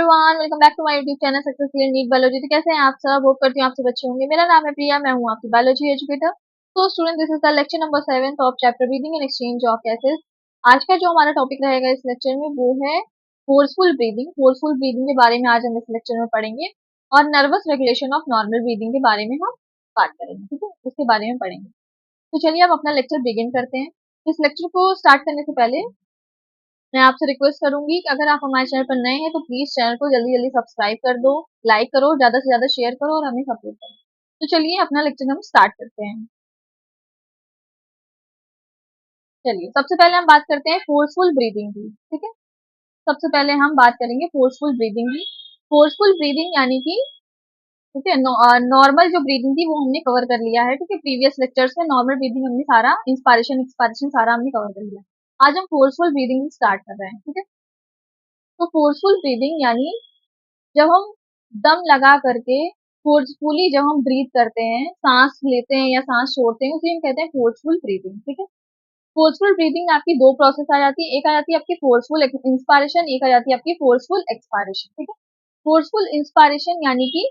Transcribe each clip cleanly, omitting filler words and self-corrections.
Everyone, welcome back to my YouTube channel successful in NEET biology. तो कैसे हैं आप सब? होप करती हूँ आप सब अच्छे होंगे। मेरा नाम है प्रिया, मैं हूँ आपकी बायोलॉजी एजुकेटर। तो student, this is the lecture number 7 of chapter breathing and exchange of gases. आज का जो हमारा टॉपिक रहेगा इस लेक्चर में वो है फोर्सफुल ब्रीदिंग। फोर्सफुल ब्रीदिंग के बारे में आज हम इस लेक्चर में पढ़ेंगे और nervous regulation of normal breathing के बारे में हम बात करेंगे। ठीक है, उसके बारे में पढ़ेंगे। तो चलिए अब अपना लेक्चर बिगिन करते हैं। इस लेक्चर को स्टार्ट करने से पहले मैं आपसे रिक्वेस्ट करूंगी कि अगर आप हमारे चैनल पर नए हैं तो प्लीज चैनल को जल्दी जल्दी सब्सक्राइब कर दो, लाइक करो, ज्यादा से ज्यादा शेयर करो और हमें सपोर्ट करो। तो चलिए अपना लेक्चर हम स्टार्ट करते हैं। चलिए सबसे पहले हम बात करते हैं फोर्सफुल ब्रीदिंग की। ठीक है, सबसे पहले हम बात करेंगे फोर्सफुल ब्रीदिंग की। फोर्सफुल ब्रीदिंग यानी कि ठीक है, नॉर्मल जो ब्रीदिंग थी वो हमने कवर कर लिया है। ठीक है, प्रीवियस लेक्चर्स में नॉर्मल ब्रीदिंग हमने सारा इंस्पायरेशन एक्सपायरेशन सारा हमने कवर कर लिया। आज हम फोर्सफुल ब्रीदिंग स्टार्ट कर रहे हैं। ठीक है, तो फोर्सफुल ब्रीदिंग यानी जब हम दम लगा करके फोर्सफुली जब हम ब्रीथ करते हैं, सांस लेते हैं या सांस छोड़ते हैं, उसे हम कहते हैं फोर्सफुल ब्रीदिंग। ठीक है, फोर्सफुल ब्रीदिंग में आपकी दो प्रोसेस आ जाती है। एक आ जाती है आपकी फोर्सफुल इंस्पायरेशन, एक आ जाती है आपकी फोर्सफुल एक्सपायरेशन। ठीक है, फोर्सफुल इंस्पायरेशन यानी कि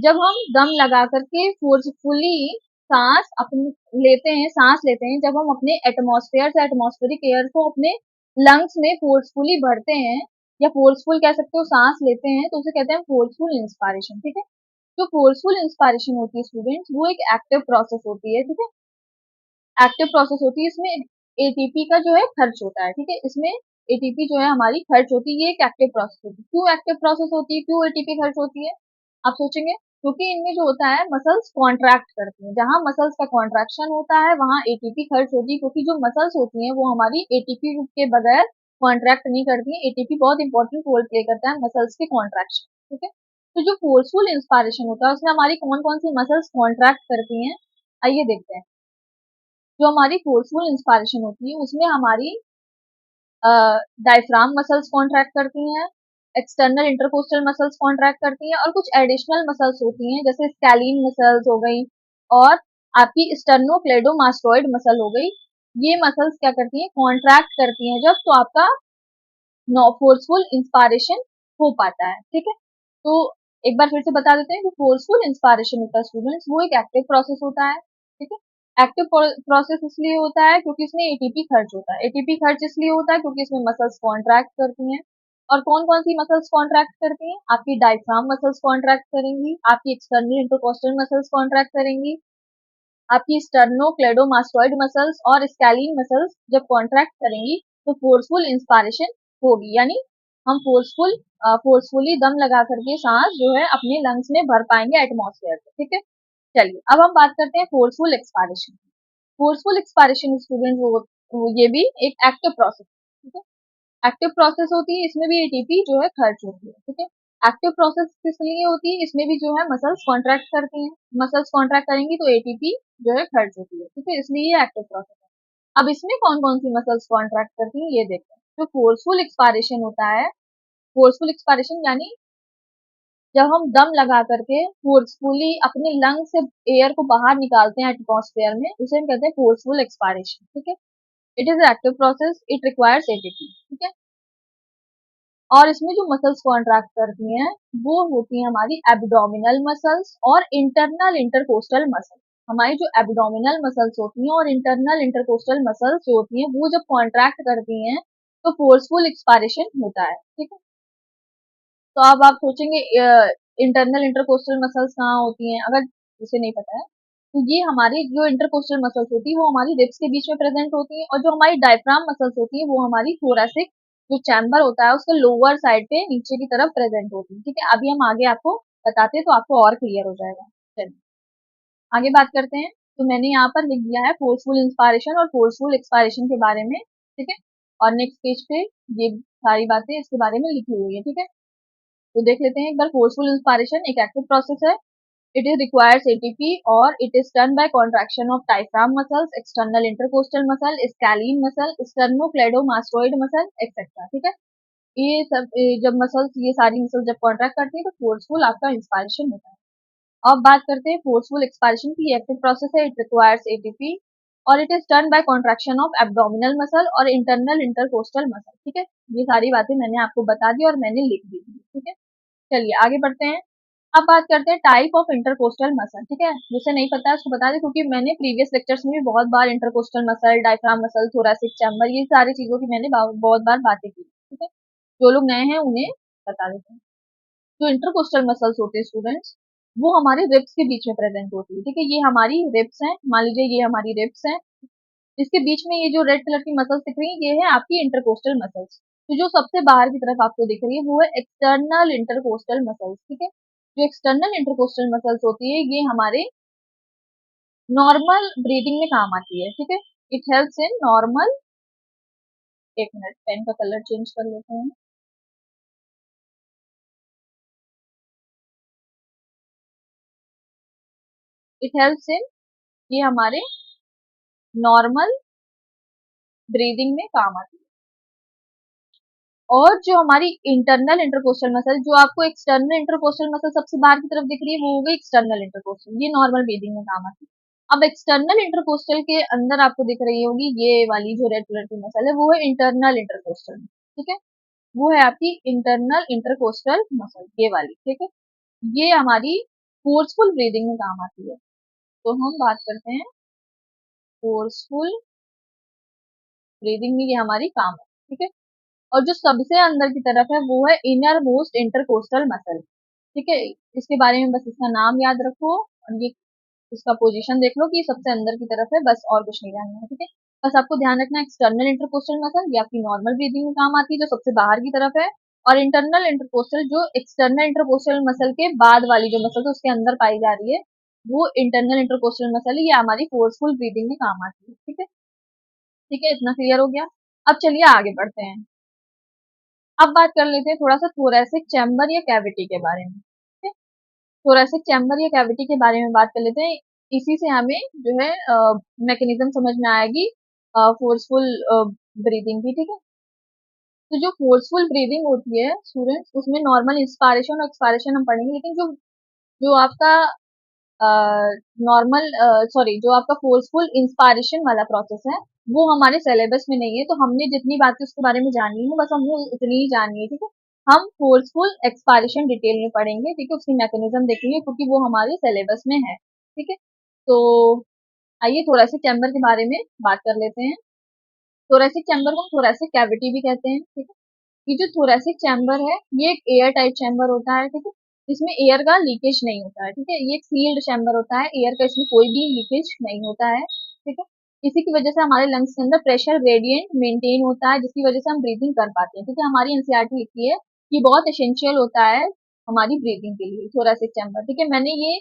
जब हम दम लगा करके फोर्सफुली सांस अपने सांस लेते हैं, जब हम अपने एटमॉस्फेयर से एटमॉस्फेरिक एयर को अपने लंग्स में फोर्सफुली भरते हैं या फोर्सफुल कह सकते हो सांस लेते हैं, तो उसे कहते हैं फोर्सफुल इंस्पायरेशन। ठीक है, जो फोर्सफुल इंस्पायरेशन होती है स्टूडेंट्स, वो एक एक्टिव प्रोसेस होती है। ठीक है, एक्टिव प्रोसेस होती है, इसमें एटीपी का जो है खर्च होता है। ठीक है, इसमें एटीपी जो है हमारी खर्च होती है, ये एक एक्टिव प्रोसेस होती है। क्यों एक्टिव प्रोसेस होती है, क्यों एटीपी खर्च होती है, आप सोचेंगे क्योंकि इनमें जो होता है मसल्स कॉन्ट्रैक्ट करती हैं। जहां मसल्स का कॉन्ट्रैक्शन होता है वहां एटीपी खर्च होती है, क्योंकि जो मसल्स होती हैं वो हमारी एटीपी के बगैर कॉन्ट्रैक्ट नहीं करती हैं। एटीपी बहुत इंपॉर्टेंट रोल प्ले करता है मसल्स के कॉन्ट्रैक्शन। ठीक है, तो जो फोर्सफुल इंस्पायरेशन होता है उसमें हमारी कौन कौन सी मसल्स कॉन्ट्रैक्ट करती हैं, आइए देखते हैं। जो हमारी फोर्सफुल इंस्पायरेशन होती है उसमें हमारी डायफ्राम मसल्स कॉन्ट्रैक्ट करती हैं, एक्सटर्नल इंटरकोस्टल मसल्स कॉन्ट्रैक्ट करती हैं और कुछ एडिशनल मसल्स होती हैं जैसे स्कैलीन मसल्स हो गई और आपकी स्टर्नोक्लेडोमास्टोइड मसल हो गई। ये मसल्स क्या करती हैं, कॉन्ट्रैक्ट करती हैं जब तो आपका फोर्सफुल इंस्पायरेशन हो पाता है। ठीक है, तो एक बार फिर से बता देते हैं कि फोर्सफुल इंस्पायरेशन होता है स्टूडेंट्स, वो एक एक्टिव प्रोसेस होता है। ठीक है, एक्टिव प्रोसेस इसलिए होता है क्योंकि इसमें एटीपी खर्च होता है। एटीपी खर्च इसलिए होता है क्योंकि इसमें मसल्स कॉन्ट्रैक्ट करती हैं। और कौन कौन सी मसल्स कॉन्ट्रैक्ट करती हैं, आपकी डायफ्राम मसल्स कॉन्ट्रैक्ट करेंगी, आपकी एक्सटर्नल इंटरकोस्टल मसल्स कॉन्ट्रैक्ट करेंगी, आपकी स्टर्नोक्लेडोमास्टोइड मसल्स और स्कैलीन मसल्स जब कॉन्ट्रैक्ट करेंगी तो फोर्सफुल इंस्पायरेशन होगी। यानी हम फोर्सफुली दम लगा करके सांस जो है अपने लंग्स में भर पाएंगे एटमॉस्फेयर से। ठीक है, चलिए अब हम बात करते हैं forceful expiration. Forceful expiration student वो ये भी एक एक्टिव प्रोसेस। ठीक है, एक्टिव प्रोसेस होती है, इसमें भी एटीपी जो है खर्च होती है। ठीक है, एक्टिव प्रोसेस किस लिए होती है, इसमें भी जो है मसल्स कॉन्ट्रैक्ट करती हैं, मसल्स कॉन्ट्रैक्ट करेंगी तो एटीपी जो है खर्च होती है। ठीक है, इसलिए ये एक्टिव प्रोसेस है। अब इसमें कौन कौन सी मसल्स कॉन्ट्रैक्ट करती हैं ये देखते हैं। जो फोर्सफुल एक्सपायरेशन होता है, फोर्सफुल एक्सपायरेशन यानी जब हम दम लगा करके फोर्सफुली अपने लंग से एयर को बाहर निकालते हैं एटमॉस्फेयर में, उसे हम कहते हैं फोर्सफुल एक्सपायरेशन। ठीक है, it is active process, it requires ATP. ठीक है, और इसमें जो मसल्स कॉन्ट्रैक्ट करती हैं वो होती हैं हमारी एब्डोमिनल मसल्स और इंटरनल इंटरकोस्टल मसल्स। हमारी जो एब्डोमिनल मसल्स होती हैं और इंटरनल इंटरकोस्टल मसल्स जो होती हैं वो जब कॉन्ट्रैक्ट करती हैं तो फोर्सफुल एक्सपायरेशन होता है। ठीक है, तो अब आप सोचेंगे इंटरनल इंटरकोस्टल मसल्स कहाँ होती हैं, अगर जिसे नहीं पता है तो ये हमारी जो इंटरकोस्टल मसल्स होती है वो हमारी रिब्स के बीच में प्रेजेंट होती हैं, और जो हमारी डायफ्राम मसल्स होती है वो हमारी थोरैसिक जो चैम्बर होता है उसके लोअर साइड पे नीचे की तरफ प्रेजेंट होती है। ठीक है, अभी हम आगे आपको बताते हैं तो आपको और क्लियर हो जाएगा। चलिए आगे बात करते हैं। तो मैंने यहाँ पर लिख दिया है फोर्सफुल इंस्पायरेशन और फोर्सफुल एक्सपायरेशन के बारे में। ठीक है, और नेक्स्ट पेज पे ये सारी बातें इसके बारे में लिखी हुई है। ठीक है, तो देख लेते हैं एक बार। फोर्सफुल इंस्पायरेशन एक एक्टिव प्रोसेस है, it is requires ATP or it is done by contraction of diaphragm muscles, external intercostal muscle, scalene muscle, sternocleidomastoid muscle, etc. ठीक है, ये सब जब मसल्स ये सारी मसल्स जब कॉन्ट्रैक्ट करती है तो फोर्सफुल आपका इंस्पायरेशन होता है। अब बात करते हैं फोर्सफुल एक्सपायरेशन की। एक्टिव प्रोसेस है, इट रिक्वायर्स एटीपी और it is done by contraction of abdominal muscle और इंटरनल इंटरकोस्टल मसल। ठीक है, ये सारी बातें मैंने आपको बता दी और मैंने लिख दी। ठीक है, चलिए आगे बढ़ते हैं। अब बात करते हैं टाइप ऑफ इंटरकोस्टल मसल, ठीक है। जिसे नहीं पता है उसको बता दें, क्योंकि मैंने प्रीवियस लेक्चर्स में भी बहुत बार intercostal muscle, diaphragm muscle, thoracic chamber, ये सारी चीजों की मैंने बहुत बार बातें की, ठीक है। जो लोग नए हैं उन्हें बता देते हैं। जो इंटरकोस्टल मसल्स होते हैं स्टूडेंट्स, वो हमारे रिब्स के बीच में प्रेजेंट होती है, ठीक है। ये हमारी रिब्स हैं, मान लीजिए ये हमारी रिब्स हैं। इसके बीच में ये जो रेड कलर की मसल्स दिख रही है, ये है आपकी इंटरकोस्टल मसल्स। तो जो सबसे बाहर की तरफ आपको दिख रही है वो है एक्सटर्नल इंटरकोस्टल मसल्स, ठीक है। जो एक्सटर्नल इंटरकोस्टल मसल्स होती है ये हमारे नॉर्मल ब्रीदिंग में काम आती है, ठीक है। इट हेल्प्स इन नॉर्मल, एक मिनट पेन का कलर चेंज कर लेते हैं। इट हेल्प्स इन, ये हमारे नॉर्मल ब्रीदिंग में काम आती है। और जो हमारी इंटरनल इंटरकोस्टल मसल, जो आपको एक्सटर्नल इंटरकोस्टल मसल सबसे बाहर की तरफ दिख रही है, वो हो गई एक्सटर्नल इंटरकोस्टल, ये नॉर्मल ब्रीदिंग में काम आती है। अब एक्सटर्नल इंटरकोस्टल के अंदर आपको दिख रही होगी ये वाली जो रेड कलर की मसल है, वो है इंटरनल इंटरकोस्टल, ठीक है। वो है आपकी इंटरनल इंटरकोस्टल मसल, ये वाली, ठीक है। ये हमारी फोर्सफुल ब्रीदिंग में काम आती है। तो हम बात करते हैं फोर्सफुल ब्रीदिंग में, ये हमारी काम है, ठीक है। और जो सबसे अंदर की तरफ है वो है इनर मोस्ट इंटरकोस्टल मसल, ठीक है। इसके बारे में बस इसका नाम याद रखो और ये इसका पोजीशन देख लो कि सबसे अंदर की तरफ है, बस और कुछ नहीं जानना है, ठीक है। बस आपको ध्यान रखना है एक्सटर्नल इंटरकोस्टल मसल ये आपकी नॉर्मल ब्रीदिंग में काम आती है, जो सबसे बाहर की तरफ है। और इंटरनल इंटरकोस्टल जो एक्सटर्नल इंटरकोस्टल मसल के बाद वाली जो मसल है उसके अंदर पाई जा रही है, वो इंटरनल इंटरकोस्टल मसल है, ये हमारी फोर्सफुल ब्रीदिंग में काम आती है, ठीक है। ठीक है, इतना क्लियर हो गया। अब चलिए आगे बढ़ते हैं। अब बात कर लेते हैं थोड़ा सा थोरैसिक चैम्बर या कैविटी के बारे में, ठीक है। थोरैसिक चैम्बर या कैविटी के बारे में बात कर लेते हैं। इसी से हमें जो है मैकेनिज्म समझ में आएगी फोर्सफुल ब्रीदिंग की, ठीक है। तो जो फोर्सफुल ब्रीदिंग होती है स्टूडेंट्स, उसमें नॉर्मल इंस्पायरेशन और एक्सपायरेशन हम पढ़ेंगे, लेकिन जो जो आपका नॉर्मल सॉरी जो आपका फोर्सफुल इंस्पायरेशन वाला प्रोसेस है, वो हमारे सिलेबस में नहीं है। तो हमने जितनी बातें उसके बारे में जानी है बस हमने उतनी ही जानी है, ठीक है। हम फोर्सफुल एक्सपायरेशन डिटेल में पढ़ेंगे, ठीक है, उसकी मैकेनिज्म देखेंगे क्योंकि वो हमारे सिलेबस में है, ठीक है। तो आइए थोरेसिक चैम्बर के बारे में बात कर लेते हैं। थोरेसिक चैम्बर को थोरेसिक कैविटी भी कहते हैं, ठीक है। ये जो थोरेसिक चैम्बर है ये एक एयर टाइट चैम्बर होता है, ठीक है। इसमें एयर का लीकेज नहीं होता है, ठीक है। ये एक सील्ड चैम्बर होता है, एयर का इसमें कोई भी लीकेज नहीं होता है, ठीक है। इसी की वजह से हमारे लंग्स के अंदर प्रेशर ग्रेडियंट मेंटेन होता है, जिसकी वजह से हम ब्रीथिंग कर पाते हैं, ठीक है। हमारी एनसीईआरटी लिखती है कि बहुत एसेंशियल होता है हमारी ब्रीथिंग के लिए थोरेसिक चैम्बर, ठीक है। मैंने ये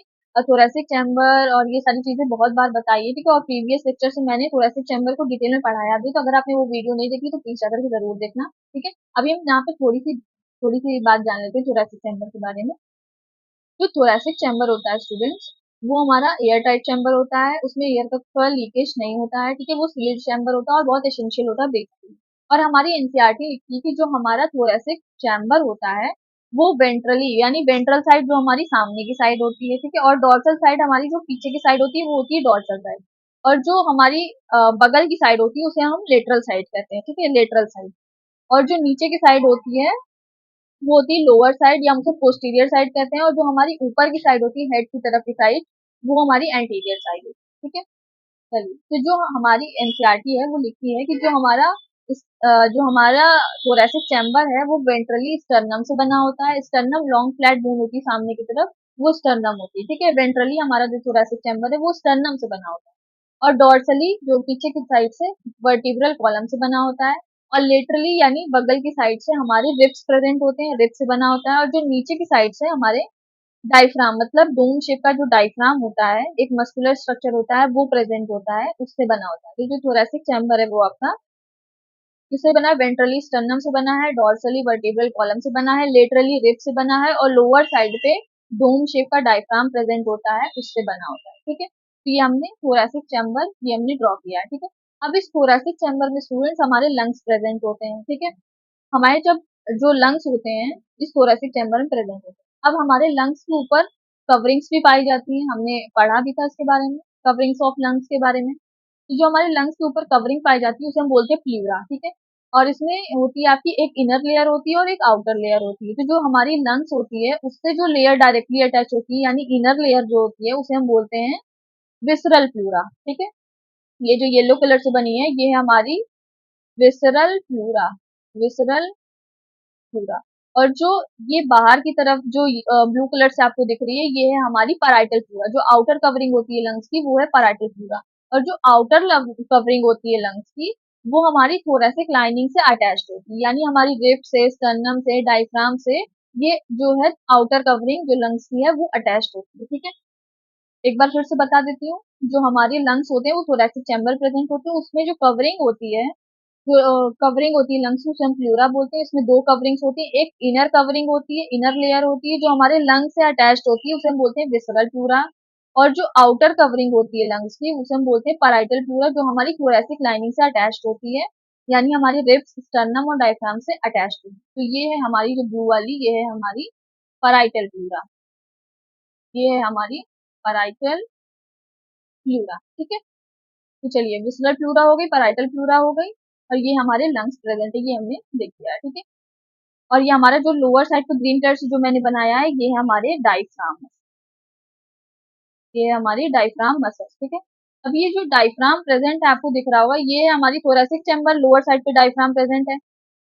थोरेसिक चैम्बर और ये सारी चीजें बहुत बार बताई है, ठीक है। और प्रीवियस लेक्चर से मैंने थोरेसिक चैम्बर को डिटेल में पढ़ाया भी, तो अगर आपने वो वीडियो नहीं देखी तो प्लीज जाकर के जरूर देखना, ठीक है। अभी हम यहाँ पे थोड़ी सी बात जान लेते हैं थोरेसिक चैम्बर के बारे में। जो थोरेसिक चैम्बर होता है स्टूडेंट्स, वो हमारा एयर टाइट चैम्बर होता है, उसमें एयर का कोई लीकेज नहीं होता है, ठीक है। वो सील्ड चैम्बर होता है और बहुत एसेंशियल होता है बेसिकली। और हमारी एनसीईआरटी लिखती है कि जो हमारा थोरेसिक चैम्बर होता है वो वेंट्रली यानी वेंट्रल साइड जो हमारी सामने की साइड होती है, ठीक है। और डॉर्सल साइड हमारी जो पीछे की साइड होती है वो होती है डॉर्सल साइड। और जो हमारी बगल की साइड होती है उसे हम लेटरल साइड कहते हैं, ठीक है, लेटरल साइड। और जो नीचे की साइड होती है वो होती है लोअर साइड या हम उसे पोस्टीरियर साइड कहते हैं। और जो हमारी ऊपर की साइड होती है हेड की तरफ की साइड, वो हमारी एंटीरियर साइड है, ठीक है। चलिए, तो जो हमारी एनसीईआरटी है वो लिखती है कि जो हमारा थोरेसिक चैम्बर है वो वेंट्रली स्टर्नम से बना होता है। स्टर्नम लॉन्ग फ्लैट बोन होती है सामने की तरफ, वो स्टर्नम होती है, ठीक है। वेंट्रली हमारा जो थोरेसिक चैम्बर है वो स्टर्नम से बना होता है। और डॉर्सली जो पीछे की साइड से वर्टिब्रल कॉलम से बना होता है। और लेटरली यानी बगल की साइड से हमारे रिब्स प्रेजेंट होते हैं, रिब्स से बना होता है। और जो नीचे की साइड से हमारे डायफ्राम मतलब डोम शेप का जो डायफ्राम होता है, एक मस्कुलर स्ट्रक्चर होता है, वो प्रेजेंट होता है, उससे बना होता है। तो जो थोरेसिक चैम्बर है वो आपका किससे बना है, वेंट्रली स्टर्नम से बना है, डॉर्सली वर्टिब्रल कॉलम से बना है, लेटरली रिब से बना है, और लोअर साइड पे डोम शेप का डायफ्राम प्रेजेंट होता है, उससे बना होता है, ठीक है। तो ये हमने थोरेसिक चैम्बर ये हमने ड्रॉ किया है, ठीक है। अब इस थोरेसिक चैम्बर में स्टूडेंट्स हमारे लंग्स प्रेजेंट होते हैं, ठीक है। हमारे जब जो लंग्स होते हैं इस थोरेसिक चैम्बर में प्रेजेंट होते हैं। अब हमारे लंग्स के ऊपर कवरिंग्स भी पाई जाती हैं, हमने पढ़ा भी था इसके बारे में, कवरिंग्स ऑफ लंग्स के बारे में। तो जो हमारे लंग्स के ऊपर कवरिंग पाई जाती है उसे हम बोलते हैं प्लूरा, ठीक है। और इसमें होती है आपकी एक इनर लेयर होती है और एक आउटर लेयर होती है। तो जो हमारी लंग्स होती है उससे जो लेयर डायरेक्टली अटैच होती है यानी इनर लेयर जो होती है उसे हम बोलते हैं विसरल प्लूरा। ठीक है, ये जो येलो कलर से बनी है ये है हमारी विसरल प्लूरा, विसरल प्लूरा। और जो ये बाहर की तरफ जो ब्लू कलर से आपको दिख रही है ये है हमारी पैराइटल प्लूरा। जो आउटर कवरिंग होती है लंग्स की वो है पैराइटल प्लूरा, और जो आउटर कवरिंग होती है लंग्स की वो हमारी थोरेसिक लाइनिंग से अटैच्ड होती है, यानी हमारी रिब्स से, स्टर्नम से, डायफ्राम से ये जो है आउटर कवरिंग जो लंग्स की है वो अटैच्ड होती है। ठीक है, एक बार फिर से बता देती हूँ, जो हमारे लंग्स होते हैं वो थोरेसिक चैम्बर प्रेजेंट होते हैं, उसमें जो कवरिंग होती है, जो कवरिंग होती है लंग्स की उसे हम प्लूरा बोलते हैं। इसमें दो कवरिंग्स होती है, एक इनर कवरिंग होती है, इनर लेयर होती है जो हमारे लंग से अटैच्ड होती है, उसे हम बोलते हैं विसरल प्लूरा। और जो आउटर कवरिंग होती है लंग्स की उसे हम बोलते हैं पैराइटल प्लूरा, जो हमारी थोरेसिक लाइनिंग से अटैच्ड होती है, यानी हमारी रिब्स, स्टर्नम और डायफ्राम से अटैच्ड होती है। तो ये है हमारी जो ब्लू वाली, ये है हमारी पैराइटल प्लूरा, ये है हमारी पैराइटल प्लूरा। ठीक है, तो चलिए विसरल प्लूरा हो गई, पैराइटल प्लूरा हो गई, और ये हमारे लंग्स प्रेजेंट है, ये हमने देख लिया है। ठीक है, और ये हमारा जो लोअर साइड को ग्रीन कलर से जो मैंने बनाया है ये है हमारे डायफ्राम, ये है हमारी डायफ्राम मसल्स। ठीक है, अब ये जो डायफ्राम प्रेजेंट है आपको दिख रहा होगा, ये है हमारी थोरेसिक चैम्बर, लोअर साइड पे डायफ्राम प्रेजेंट है।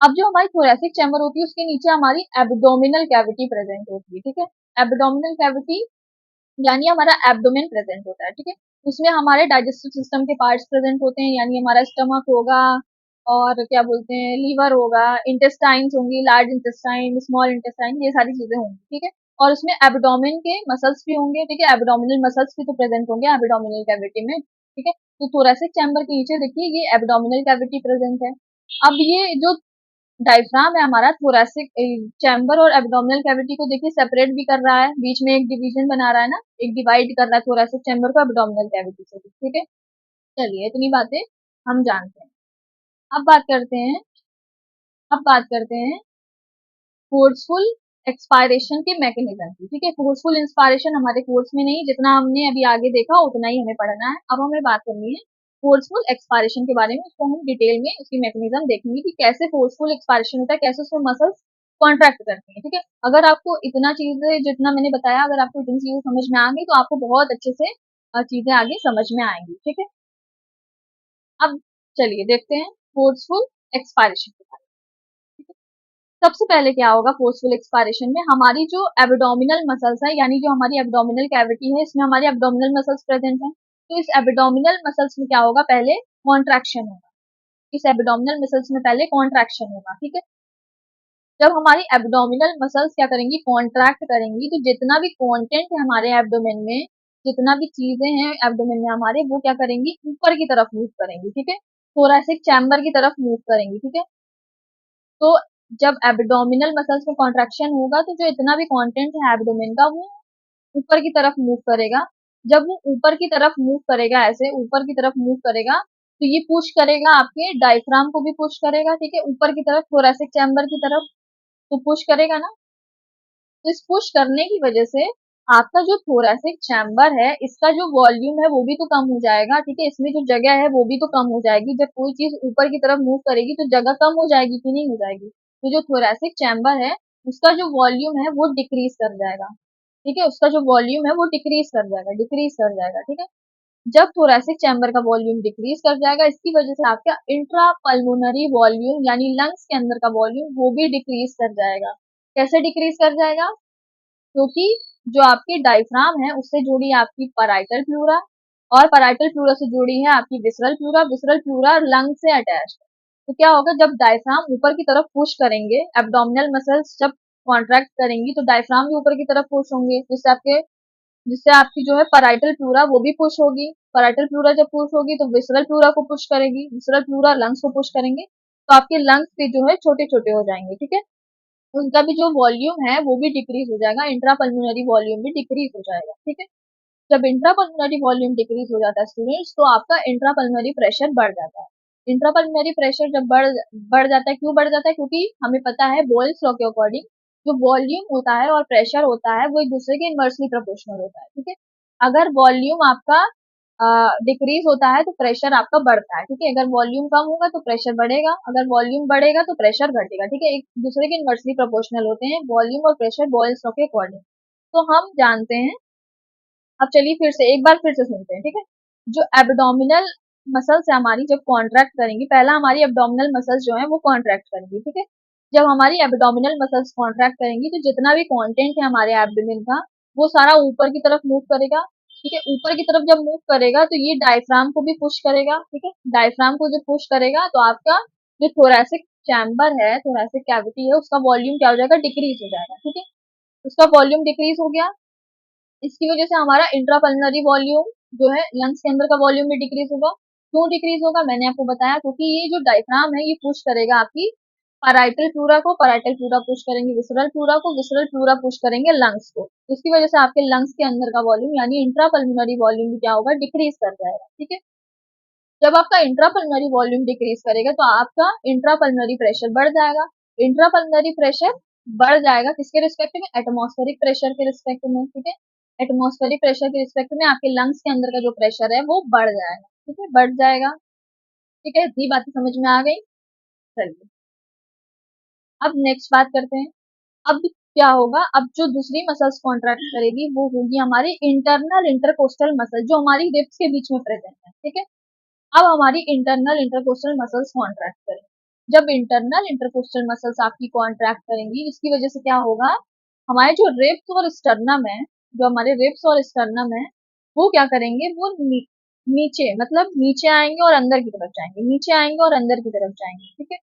अब जो हमारी थोरेसिक चैम्बर होती है उसके नीचे हमारी एब्डोमिनल कैविटी प्रेजेंट होती है। ठीक है, एब्डोमिनल कैविटी यानी हमारा एब्डोमेन प्रेजेंट होता है। ठीक है, उसमें हमारे डाइजेस्टिव सिस्टम के पार्ट्स प्रेजेंट होते हैं, यानी हमारा स्टमक होगा और क्या बोलते हैं लीवर होगा, इंटेस्टाइन्स होंगी, लार्ज इंटेस्टाइन, स्मॉल इंटेस्टाइन, ये सारी चीजें होंगी। ठीक है, और उसमें एब्डोमेन के मसल्स भी होंगे। ठीक है, एब्डोमिनल मसल्स भी तो प्रेजेंट होंगे एब्डोमिनल कैविटी में। ठीक है, तो थोरेसिक चैम्बर के नीचे देखिए ये एब्डोमिनल कैविटी प्रेजेंट है। अब ये जो डायफ्राम है हमारा थोरेसिक चैम्बर और एब्डोमिनल कैविटी को देखिए सेपरेट भी कर रहा है, बीच में एक डिवीजन बना रहा है ना, एक डिवाइड कर रहा है थोरेसिक चैम्बर को एब्डोमिनल कैविटी से। ठीक है, चलिए इतनी बातें हम जानते हैं। अब बात करते हैं, अब बात करते हैं फोर्सफुल एक्सपायरेशन के मैकेनिज्म की। ठीक है, फोर्सफुल इंस्पायरेशन हमारे कोर्स में नहीं, जितना हमने अभी आगे देखा उतना ही हमें पढ़ना है। अब हमें बात करनी है फोर्सफुल एक्सपायरेशन के बारे में, उसको हम डिटेल में उसकी मैकेनिज्म देखेंगे कि कैसे फोर्सफुल एक्सपायरेशन होता है, कैसे उसमें मसल्स कॉन्ट्रैक्ट करती हैं। ठीक है, अगर आपको इतना चीजें जितना मैंने बताया, अगर आपको इतनी चीजें समझ में आ गई तो आपको बहुत अच्छे से चीजें आगे समझ में आएंगी। ठीक है, अब चलिए देखते हैं फोर्सफुल एक्सपायरेशन के बारे में। सबसे पहले क्या होगा फोर्सफुल एक्सपायरेशन में, हमारी जो एब्डोमिनल मसल्स है, यानी जो हमारी एब्डोमिनल कैविटी है, इसमें हमारी एब्डोमिनल मसल्स प्रेजेंट हैं। तो इस एब्डोमिनल मसल्स में क्या होगा, पहले कॉन्ट्रैक्शन होगा, इस एब्डोमिनल मसल्स में पहले कॉन्ट्रैक्शन होगा। ठीक है, जब हमारी एब्डोमिनल मसल्स क्या करेंगी, कॉन्ट्रैक्ट करेंगी, तो जितना भी कंटेंट है हमारे एब्डोमेन में, जितना भी चीजें हैं एब्डोमेन में हमारे, वो क्या करेंगी, ऊपर की तरफ मूव करेंगी। ठीक है, थोरैसिक चैम्बर की तरफ मूव करेंगी। ठीक है, तो जब एब्डोमिनल मसल्स में कॉन्ट्रैक्शन होगा तो जो इतना भी कंटेंट है एब्डोमेन का वो ऊपर की तरफ मूव करेगा। जब वो ऊपर की तरफ मूव करेगा, ऐसे ऊपर की तरफ मूव करेगा, तो ये पुश करेगा आपके डायफ्राम को भी पुश करेगा। ठीक है, ऊपर की तरफ थोरैसिक चैम्बर की तरफ, तो पुश करेगा ना। तो इस पुश करने की वजह से आपका जो थोरैसिक चैम्बर है इसका जो वॉल्यूम है वो भी तो कम हो जाएगा। ठीक है, इसमें जो जगह है वो भी तो कम हो जाएगी। जब कोई चीज ऊपर की तरफ मूव करेगी तो जगह कम हो जाएगी कि नहीं हो जाएगी। तो जो थोरैसिक चैम्बर है उसका जो वॉल्यूम है वो डिक्रीज कर जाएगा। ठीक है, उसका जो वॉल्यूम है वो डिक्रीज कर जाएगा, डिक्रीज कर जाएगा। ठीक है, जब थोरैसिक चैम्बर का वॉल्यूम डिक्रीज कर जाएगा इसकी वजह से आपका इंट्रा पल्मोनरी वॉल्यूम यानी लंग्स के अंदर का वॉल्यूम वो भी डिक्रीज कर जाएगा। कैसे डिक्रीज कर जाएगा, क्योंकि जो आपकी डायफ्राम है उससे जुड़ी आपकी पैराइटल प्लूरा, और पैराइटल प्लूरा से जुड़ी है आपकी visceral pleura, visceral pleura lung से अटैच्ड। तो क्या होगा, जब डायफ्राम ऊपर की तरफ पुश करेंगे, एब्डोमिनल मसल्स जब कॉन्ट्रैक्ट करेंगी तो डायफ्राम भी ऊपर की तरफ पुश होंगे, जिससे आपकी जो है पैराइटल प्लूरा वो भी पुश होगी। पैराइटल प्लूरा जब पुश होगी तो विसरल प्लूरा को पुश करेगी, विसरल प्लूरा लंग्स को पुश करेंगे, तो आपके लंग्स भी जो है छोटे छोटे हो जाएंगे। ठीक है, उनका भी जो वॉल्यूम है वो भी डिक्रीज हो जाएगा, इंट्रापल्मोनरी वॉल्यूम भी डिक्रीज हो जाएगा। ठीक है, जब इंट्रापल्मोनरी वॉल्यूम डिक्रीज हो जाता है स्टूडेंट्स, तो आपका इंट्रापल्मोनरी प्रेशर बढ़ जाता है। इंट्रापल्मोनरी प्रेशर जब बढ़ जाता है, क्यों बढ़ जाता है, क्योंकि हमें पता है बोयल्स लॉ के अकॉर्डिंग जो वॉल्यूम होता है और प्रेशर होता है वो एक दूसरे के इनवर्सली प्रोपोर्शनल होता है। ठीक है, अगर वॉल्यूम आपका डिक्रीज होता है तो प्रेशर आपका बढ़ता है, ठीक है। अगर वॉल्यूम कम होगा तो प्रेशर बढ़ेगा, अगर वॉल्यूम बढ़ेगा तो प्रेशर घटेगा, ठीक है। एक दूसरे के इनवर्सली प्रोपोर्शनल होते हैं वॉल्यूम और प्रेशर बॉयल्स लॉ के अकॉर्डिंग। तो हम जानते हैं, अब चलिए फिर से एक बार फिर से सुनते हैं, ठीक है। जो एब्डोमिनल मसल्स है हमारी, जब कॉन्ट्रैक्ट करेंगी, पहला हमारी एब्डोमिनल मसल्स जो है वो कॉन्ट्रैक्ट करेंगी, ठीक है। जब हमारी एब्डोमिनल मसल्स कॉन्ट्रैक्ट करेंगी तो जितना भी कंटेंट है हमारे एब्डोमेन का वो सारा ऊपर की तरफ मूव करेगा, ठीक है। ऊपर की तरफ जब मूव करेगा तो ये डायफ्राम को भी पुश करेगा, ठीक है। डायफ्राम को जब पुश करेगा तो आपका जो थोरैसिक चैम्बर है, थोरैसिक कैविटी है, उसका वॉल्यूम क्या हो जाएगा, डिक्रीज हो जाएगा, ठीक है। उसका वॉल्यूम डिक्रीज हो गया, इसकी वजह से हमारा इंट्रापल्मोनरी वॉल्यूम जो है लंग्स के अंदर का वॉल्यूम भी डिक्रीज होगा। क्यों डिक्रीज होगा, मैंने आपको बताया, क्योंकि ये जो डायफ्राम है ये पुश करेगा आपकी पैराइटल प्लूरा को, पैराइटल प्लूरा पुश करेंगे विसरल प्लूरा को, विसरल प्लूरा पुश करेंगे लंग्स को। इसकी वजह से आपके लंग्स के अंदर का वॉल्यूम यानी इंट्रापल्मोनरी वॉल्यूम भी क्या होगा, डिक्रीज कर जाएगा, ठीक है। जब आपका इंट्रापल्मोनरी वॉल्यूम डिक्रीज करेगा तो आपका इंट्रापल्मोनरी प्रेशर बढ़ जाएगा। इंट्रापल्मोनरी प्रेशर बढ़ जाएगा किसके रिस्पेक्ट में, एटमॉस्फेरिक प्रेशर के रिस्पेक्ट में, ठीक है। एटमॉस्फेरिक प्रेशर के रिस्पेक्ट में आपके लंग्स के अंदर का जो प्रेशर है वो बढ़ जाएगा, ठीक है, बढ़ जाएगा, ठीक है। इतनी बातें समझ में आ गई। चलिए अब नेक्स्ट बात करते हैं। अब क्या होगा, अब जो दूसरी मसल्स कॉन्ट्रैक्ट करेगी वो होगी हमारी इंटरनल इंटरकोस्टल मसल, जो हमारी रिब्स के बीच में प्रेजेंट है, ठीक है। अब हमारी इंटरनल इंटरकोस्टल मसल्स कॉन्ट्रैक्ट करेंगी। जब इंटरनल इंटरकोस्टल मसल्स आपकी कॉन्ट्रैक्ट करेंगी इसकी वजह से क्या होगा, हमारे जो रिब्स और स्टर्नम है, जो हमारे रिब्स और स्टर्नम है वो क्या करेंगे, वो नीचे मतलब नीचे आएंगे और अंदर की तरफ जाएंगे, नीचे आएंगे और अंदर की तरफ जाएंगे, ठीक है।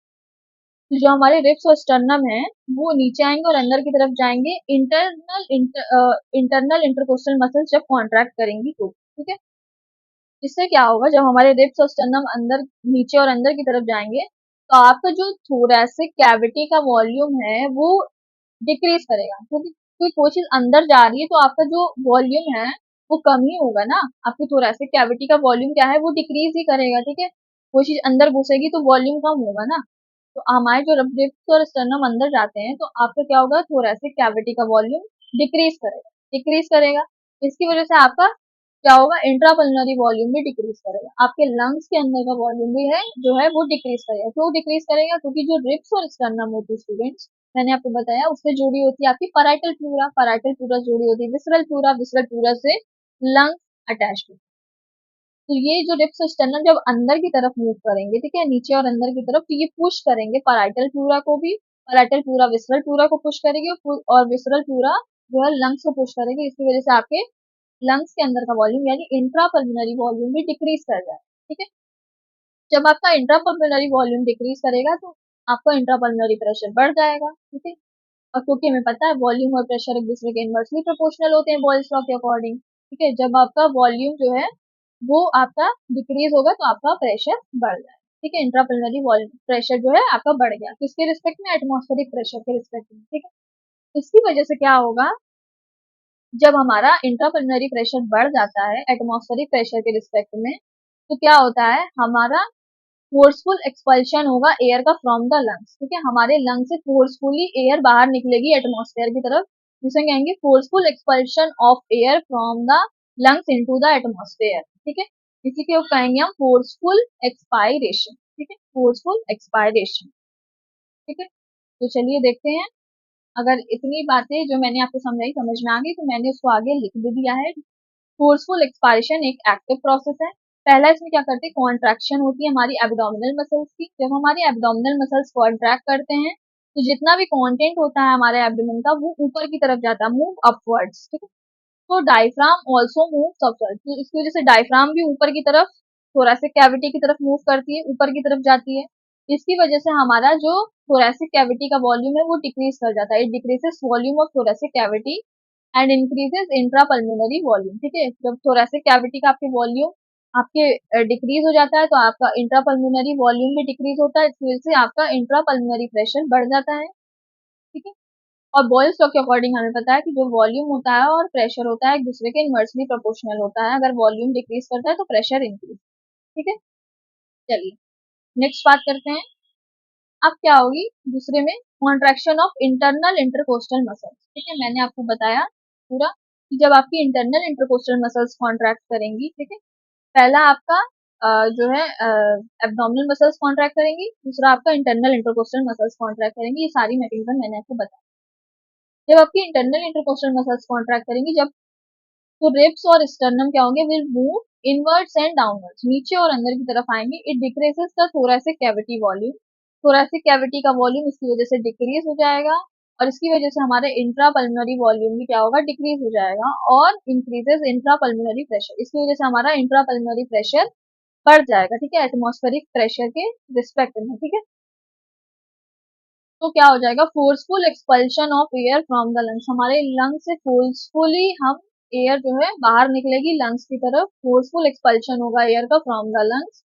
तो जो हमारे रिब्स और स्टर्नम है वो नीचे आएंगे और अंदर की तरफ जाएंगे इंटरनल इंटरकोस्टल मसल्स जब कॉन्ट्रैक्ट करेंगी तो, ठीक है। इससे क्या होगा, जब हमारे रिब्स और स्टर्नम अंदर नीचे और अंदर की तरफ जाएंगे तो आपका जो थोरैसिक कैविटी का वॉल्यूम है वो डिक्रीज करेगा, क्योंकि कोई चीज अंदर जा रही है तो आपका जो वॉल्यूम है वो कम ही होगा ना। आपकी थोरैसिक कैविटी का वॉल्यूम क्या है, वो डिक्रीज ही करेगा, ठीक है। कोई चीज अंदर घुसेगी तो वॉल्यूम कम होगा ना। तो हमारे जो रिब्स और स्टर्नम अंदर जाते हैं तो आपका क्या होगा, थोरैसिक कैविटी का वॉल्यूम डिक्रीज करेगा, डिक्रीज करेगा। इसकी वजह से आपका क्या होगा, इंट्रापल्मोनरी वॉल्यूम भी डिक्रीज करेगा, आपके लंग्स के अंदर का वॉल्यूम भी है जो है वो डिक्रीज करेगा। क्यों डिक्रीज करेगा, क्योंकि जो रिब्स और स्टर्नम होती है स्टूडेंट्स, मैंने आपको बताया, उससे जुड़ी होती है आपकी पैराइटल प्लूरा, पैराइटल प्लूरा जुड़ी होती है विसरल प्लूरा, विसरल प्लूरा से लंग्स अटैच होती है। तो ये जो रिब्स और स्टर्नम जब अंदर की तरफ मूव करेंगे, ठीक है, नीचे और अंदर की तरफ, तो ये पुश करेंगे पैराइटल प्लूरा को भी, पैराइटल प्लूरा विसरल प्लूरा को पुश करेगी और विसरल प्लूरा जो है लंग्स को पुश करेगी। इसकी वजह से आपके लंग्स के अंदर का वॉल्यूम यानी इंट्रापल्मोनरी वॉल्यूम भी डिक्रीज कर जाएगा, ठीक है। जब आपका इंट्रापल्मोनरी वॉल्यूम डिक्रीज करेगा तो आपका इंट्रापल्मोनरी प्रेशर बढ़ जाएगा, ठीक है। और क्योंकि हमें पता है वॉल्यूम और प्रेशर एक दूसरे के इनवर्सली प्रोपोर्शनल होते हैं बॉयल्स लॉ के अकॉर्डिंग, ठीक है। जब आपका वॉल्यूम जो है वो आपका डिक्रीज होगा तो आपका प्रेशर बढ़ जाएगा, ठीक है। इंट्रापल्मोनरी वॉल्यूम प्रेशर जो है आपका बढ़ गया, किसके रिस्पेक्ट में, एटमॉस्फेरिक प्रेशर के रिस्पेक्ट में, ठीक है। इसकी वजह से क्या होगा, जब हमारा इंट्रापल्मोनरी प्रेशर बढ़ जाता है एटमॉस्फेरिक प्रेशर के रिस्पेक्ट में, तो क्या होता है, हमारा फोर्सफुल एक्सपल्शन होगा एयर का फ्रॉम द लंग्स, ठीक है। हमारे लंग से फोर्सफुली एयर बाहर निकलेगी एटमॉस्फेयर की तरफ, जिसे कहेंगे forceful expulsion of air from the lungs into the atmosphere, ठीक है। इसी को कहेंगे हम फोर्सफुल एक्सपायरेशन, ठीक है, फोर्सफुल एक्सपायरेशन, ठीक है। तो चलिए देखते हैं, अगर इतनी बातें जो मैंने आपको समझाई समझ में आ गई तो मैंने उसको आगे लिख भी दिया है। फोर्सफुल एक्सपायरेशन एक एक्टिव प्रोसेस है। पहला इसमें क्या करते हैं, कॉन्ट्रैक्शन होती है हमारी एब्डोमिनल मसल्स की। जब हमारी एब्डोमिनल मसल्स कॉन्ट्रैक्ट करते हैं तो जितना भी कंटेंट होता है हमारे एब्डोमेन का वो ऊपर की तरफ जाता है, मूव अपवर्ड्स, ठीक है। तो डायफ्राम ऑल्सो मूव अपवर्ड, तो इसकी वजह से डायफ्राम भी ऊपर की तरफ थोरैसिक कैविटी की तरफ मूव करती है, ऊपर की तरफ जाती है। इसकी वजह से हमारा जो थोरैसिक कैविटी का वॉल्यूम है वो डिक्रीज कर जाता है, it decreases volume of thoracic cavity and increases intrapulmonary volume, ठीक है। जब थोरैसिक कैविटी का आपके वॉल्यूम आपके डिक्रीज हो जाता है तो आपका इंट्रापल्मोनरी वॉल्यूम भी डिक्रीज होता है, इसकी वजह से आपका इंट्रापल्मोनरी प्रेशर बढ़ जाता है, ठीक है। और बॉयल्स लॉ के अकॉर्डिंग हमें पता है कि जो वॉल्यूम होता है और प्रेशर होता है एक दूसरे के इनवर्सली प्रोपोर्शनल होता है, अगर वॉल्यूम डिक्रीज करता है तो प्रेशर इंक्रीज, ठीक है। चलिए नेक्स्ट बात करते हैं, अब क्या होगी दूसरे में, contraction of internal intercostal muscles, ठीक है। मैंने आपको बताया पूरा कि जब आपकी इंटरनल इंटरकोस्टल मसल्स कॉन्ट्रैक्ट करेंगी, ठीक है, पहला आपका जो है एब्डोमिनल मसल्स कॉन्ट्रैक्ट करेंगी, दूसरा आपका इंटरनल इंटरकोस्टल मसल्स कॉन्ट्रैक्ट करेंगी। ये सारी मैकेनिज्म मैंने आपको बताया। जब आपकी इंटरनल इंटरकोस्टल मसल्स कॉन्ट्रैक्ट करेंगी, जब तो रिब्स और स्टर्नम क्या होंगे, will move inwards and downwards, नीचे और अंदर की तरफ आएंगे। It decreases the thoracic cavity volume, thoracic cavity का वॉल्यूम इसकी वजह से डिक्रीज हो जाएगा, और इसकी वजह से हमारे इंट्रापल्मोनरी वॉल्यूम भी क्या होगा, डिक्रीज हो जाएगा, और इंक्रीजेस इंट्रापल्मोनरी प्रेशर, इसकी वजह से हमारा इंट्रापल्मोनरी प्रेशर बढ़ जाएगा, ठीक है, एटमॉस्फेरिक प्रेशर के रिस्पेक्ट में, ठीक है। तो क्या हो जाएगा, forceful expulsion of air from the lungs, हमारे लंग्स से फोर्सफुली हम एयर जो है बाहर निकलेगी लंग्स की तरफ, फोर्सफुल एक्सपल्शन होगा एयर का फ्रॉम द लंग्स।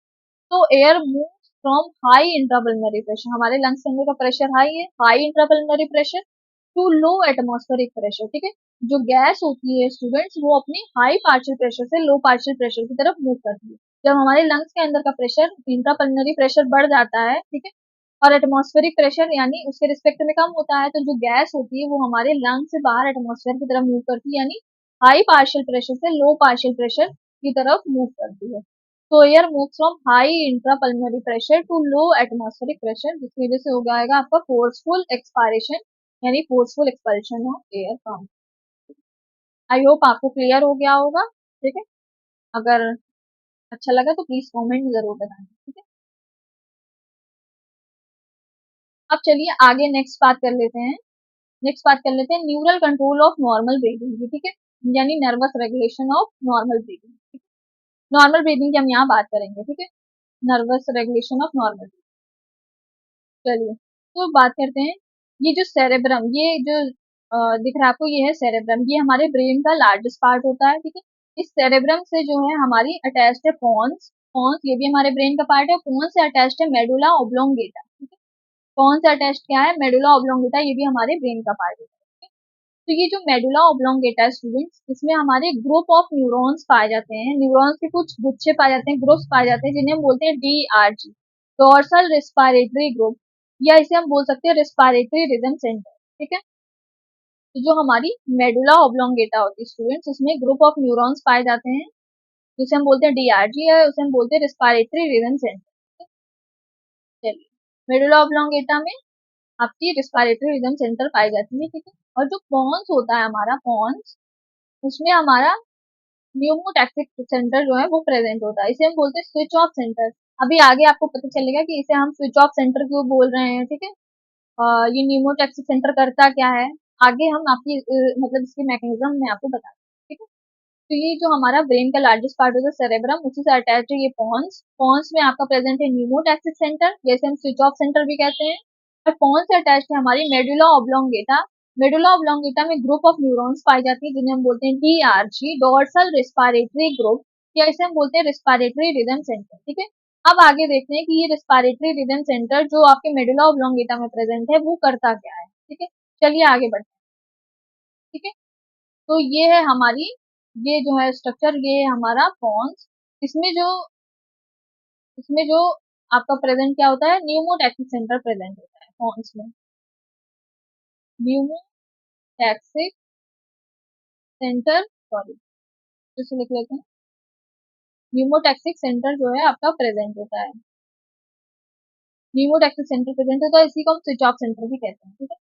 तो air move from high intrapulmonary pressure, हमारे लंग्स के अंदर का प्रेशर हाई है, high intrapulmonary pressure, to low atmospheric pressure, ठीक है। जो गैस होती है स्टूडेंट्स, वो अपनी हाई पार्शियल प्रेशर से लो पार्शियल प्रेशर की तरफ मूव करती है। जब हमारे लंग्स के अंदर का प्रेशर, इंट्रापल्मोनरी प्रेशर बढ़ जाता है, ठीक है, और एटमॉस्फेरिक प्रेशर यानी उसके रिस्पेक्ट में कम होता है, तो जो गैस होती है वो हमारे लंग से बाहर एटमॉस्फेयर की तरफ मूव करती है, यानी हाई पार्शियल प्रेशर से लो पार्शियल प्रेशर की तरफ मूव करती है। तो air move from high intrapulmonary pressure to low atmospheric pressure, जिसकी वजह से हो जाएगा आपका फोर्सफुल एक्सपायरेशन, यानी forceful expulsion of air from. I hope आपको क्लियर हो गया होगा, ठीक है। अगर अच्छा लगा तो प्लीज कमेंट जरूर बताएं, ठीक है। अब चलिए आगे नेक्स्ट बात कर लेते हैं। Neural control of normal breathing, ठीक है, यानी nervous regulation of normal breathing. Normal breathing की हम यहाँ बात करेंगे, ठीक है, नर्वस रेगुलेशन ऑफ नॉर्मल। चलिए तो बात करते हैं, ये जो सेरेब्रम, ये जो दिख रहा है आपको, ये है सेरेब्रम, ये हमारे ब्रेन का लार्जेस्ट पार्ट होता है, ठीक है। इस सेरेब्रम से जो है हमारी अटैच्ड है पॉन्स, पॉन्स ये भी हमारे ब्रेन का पार्ट है, पॉन्स से अटैच्ड है मेडुला ऑब्लोंगेटा, ठीक है। पॉन्स से अटैच्ड क्या है, मेडुला ऑब्लोंगेटा, ये भी हमारे ब्रेन का पार्ट है। तो ये जो मेडुला ऑब्लोंगेटा है स्टूडेंट्स, इसमें हमारे ग्रुप ऑफ न्यूरॉन्स पाए जाते हैं, न्यूरॉन्स के कुछ गुच्छे पाए जाते हैं, ग्रुप्स पाए जाते हैं, जिन्हें हम बोलते हैं डीआरजी, डोर्सल रेस्पिरेटरी ग्रुप, या इसे हम बोल सकते हैं रेस्पिरेटरी रिदम सेंटर, ठीक है। तो जो हमारी मेडुला ऑब्लोंगेटा होती है स्टूडेंट्स, उसमें ग्रुप ऑफ न्यूरॉन्स पाए जाते हैं, जिसे हम बोलते हैं डीआरजी, या उसे हम बोलते हैं रेस्पिरेटरी रिदम सेंटर। चलिए, मेडुला ऑब्लोंगेटा में आपकी रेस्पिरेटरी रिदम सेंटर पाई जाती है, ठीक है। और जो पॉन्स होता है हमारा, पॉन्स, उसमें हमारा न्यूमोटैक्सिक सेंटर जो है वो प्रेजेंट होता है, इसे हम बोलते हैं स्विच ऑफ सेंटर। अभी आगे आपको पता चलेगा कि इसे हम स्विच ऑफ सेंटर क्यों बोल रहे हैं, ठीक है। ये न्यूमोटैक्सिक सेंटर करता क्या है, आगे हम आपकी मतलब इसकी मैकेनिज्म में आपको बताते हैं, ठीक है। तो ये जो हमारा ब्रेन का लार्जेस्ट पार्ट होता है सेरेब्रम, उसी से अटैच है ये पॉन्स, पॉन्स में आपका प्रेजेंट है न्यूमोटैक्सिक सेंटर, जैसे हम स्विच ऑफ सेंटर भी कहते हैं, और पॉन्स से अटैच है हमारी मेडुला ऑब्लोंगेटा। मेडुला ऑब्लोंगेटा में ग्रुप ऑफ न्यूरॉन्स पाई जाती है, जिन्हें हम बोलते हैं डीआरजी, डोर्सल रेस्पिरेटरी ग्रुप, या इसे हम बोलते हैं रेस्पिरेटरी रिदम सेंटर, ठीक है। अब आगे देखते हैं कि ये रेस्पिरेटरी रिदम सेंटर जो आपके मेडुला ऑब्लोंगेटा में प्रेजेंट है वो करता क्या है, ठीक है। चलिए आगे बढ़ते हैं, ठीक है। तो ये है हमारी, ये जो है स्ट्रक्चर, ये है हमारा पॉन्स। इसमें जो इसमें जो आपका प्रेजेंट क्या होता है, न्यूमोटैक्सिक सेंटर प्रेजेंट होता है पॉन्स में, न्यूमोटैक्सिक सेंटर, सॉरी जैसे लिख लेते हैं, न्यूमोटैक्सिक सेंटर जो है आपका प्रेजेंट होता है, न्यूमोटैक्सिक सेंटर प्रेजेंट होता है, इसी को हम स्विच ऑफ सेंटर भी कहते हैं, ठीक है।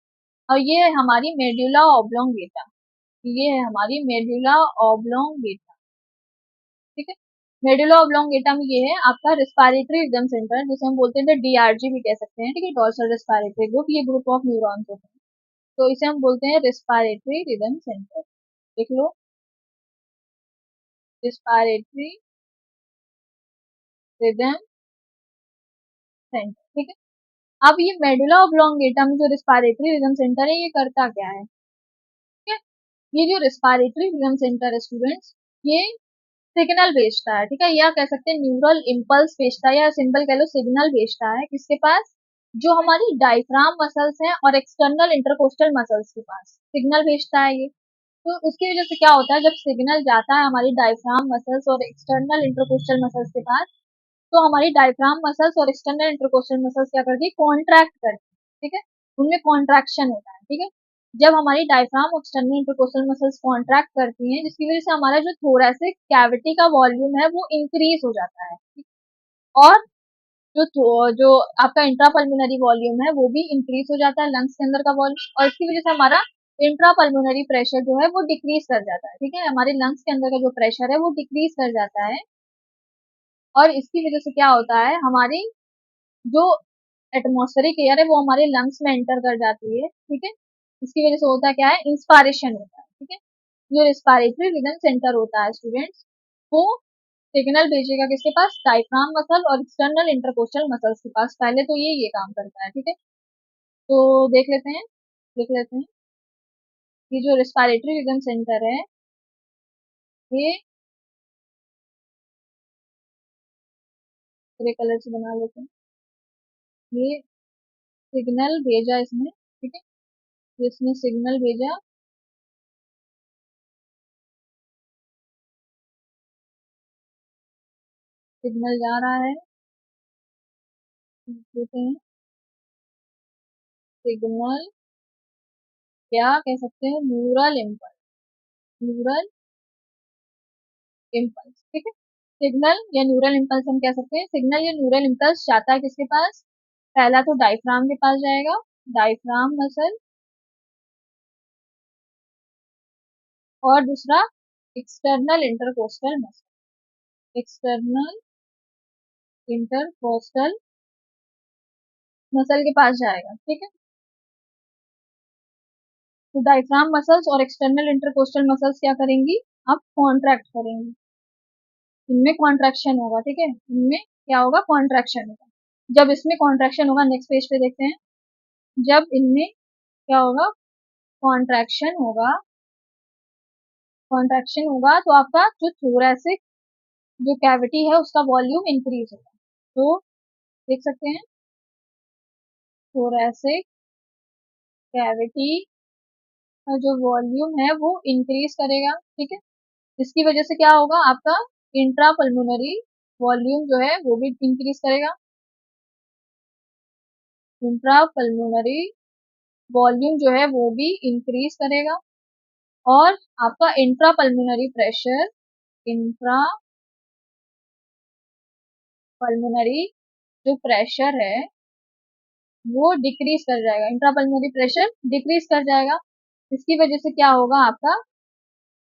और ये है हमारी मेडुला ऑब्लोंगेटा, ये है हमारी मेडुला ऑब्लोंगेटा, ठीक है। मेडुला ऑब्लोंगेटा में ये है आपका रेस्पिरेटरी रिदम सेंटर, जिसे हम बोलते हैं डीआरजी भी कह सकते हैं, ठीक है, डोर्सल रेस्पिरेटरी ग्रुप, ये ग्रुप ऑफ न्यूरॉन्स होते हैं, तो इसे हम बोलते हैं रेस्पिरेटरी रिदम सेंटर, देख लो, रेस्पिरेटरी रिदम सेंटर, ठीक है। अब ये मेडुला ऑब्लोंगेटा में जो रेस्पिरेटरी रिदम सेंटर है, ये करता क्या है, ठीक है। ये जो रेस्पिरेटरी रिदम सेंटर है स्टूडेंट्स, ये सिग्नल भेजता है, ठीक है, या कह सकते हैं न्यूरल इम्पल्स भेजता है, या सिंपल कह लो सिग्नल भेजता है, किसके पास, जो हमारी डायफ्राम मसल्स हैं और एक्सटर्नल इंटरकोस्टल मसल्स के पास सिग्नल भेजता है ये। तो उसकी वजह से क्या होता है, जब सिग्नल जाता है हमारी डायफ्राम मसल्स और एक्सटर्नल इंटरकोस्टल मसल्स के पास, तो हमारी डायफ्राम मसल्स और एक्सटर्नल इंटरकोस्टल मसल्स क्या करती है, कॉन्ट्रैक्ट करती है, ठीक है, उनमें कॉन्ट्रैक्शन होता है, ठीक है। जब हमारी डायफ्राम और एक्सटर्नल इंटरकोस्टल मसल्स कॉन्ट्रैक्ट करती हैं, जिसकी वजह से हमारा जो थोरैसिक कैविटी का वॉल्यूम है वो इंक्रीज हो जाता है, और जो आपका इंट्रापल्मोनरी वॉल्यूम है वो भी इंक्रीज हो जाता है, लंग्स के अंदर का वॉल्यूम, और इसकी वजह से हमारा इंट्रापल्मोनरी प्रेशर जो है वो डिक्रीज कर जाता है। ठीक है, हमारे लंग्स के अंदर का जो प्रेशर है वो डिक्रीज कर जाता है, और इसकी वजह से क्या होता है, हमारी जो एटमॉस्फेरिक एयर है वो हमारे लंग्स में एंटर कर जाती है। ठीक है, इसकी वजह से होता क्या है, इंस्पायरेशन होता है। ठीक है, जो रेस्पिरेटरी रिदम सेंटर होता है स्टूडेंट्स, वो सिग्नल भेजेगा किसके पास, डायफ्राम मसल और एक्सटर्नल इंटरकोस्टल मसल्स के पास। पहले तो ये काम करता है। ठीक है, तो देख लेते हैं कि जो रेस्पिरेटरी रिदम सेंटर है ये ग्रे कलर से बना लेते हैं। ये सिग्नल भेजा इसने, ठीक है, तो इसने सिग्नल भेजा, सिग्नल जा रहा है, देते हैं सिग्नल, क्या कह सकते हैं, न्यूरल इम्पल्स, न्यूरल इम्पल्स। ठीक है, सिग्नल या न्यूरल इम्पल्स हम कह सकते हैं, सिग्नल या न्यूरल इम्पल्स जाता है किसके पास, पहला तो डायफ्राम के पास जाएगा, डायफ्राम मसल, और दूसरा external intercostal muscle, external intercostal muscle के पास जाएगा। ठीक है, तो डायफ्राम मसल्स और एक्सटर्नल इंटरकोस्टल मसल्स क्या करेंगी, अब कॉन्ट्रैक्ट करेंगी, इनमें कॉन्ट्रैक्शन होगा। ठीक है, इनमें क्या होगा, कॉन्ट्रैक्शन होगा। जब इसमें कॉन्ट्रैक्शन होगा, नेक्स्ट पेज पे देखते हैं, जब इनमें क्या होगा, कॉन्ट्रैक्शन होगा, कॉन्ट्रैक्शन होगा तो आपका जो थोरैसिक जो कैविटी है उसका वॉल्यूम इंक्रीज होगा। तो देख सकते हैं, थोरैसिक कैविटी का जो वॉल्यूम है वो इंक्रीज करेगा। ठीक है, इसकी वजह से क्या होगा, आपका इंट्रापल्मोनरी वॉल्यूम जो है वो भी इंक्रीज करेगा, इंट्रापल्मोनरी वॉल्यूम जो है वो भी इंक्रीज करेगा, और आपका इंट्रापल्मोनरी प्रेशर, इंट्रा पल्मोनरी जो प्रेशर है वो डिक्रीज कर जाएगा, इंट्रापल्मोनरी प्रेशर डिक्रीज कर जाएगा। इसकी वजह से क्या होगा, आपका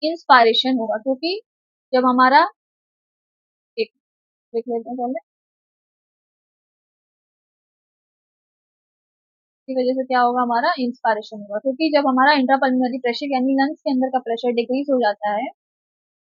इंस्पायरेशन होगा, क्योंकि जब हमारा एक देख लेते हैं पहले, की वजह से क्या होगा, हमारा इंस्पायरेशन होगा, क्योंकि जब हमारा इंट्रापल्मोनरी प्रेशर यानी लंग्स के अंदर का प्रेशर डिक्रीज हो जाता है,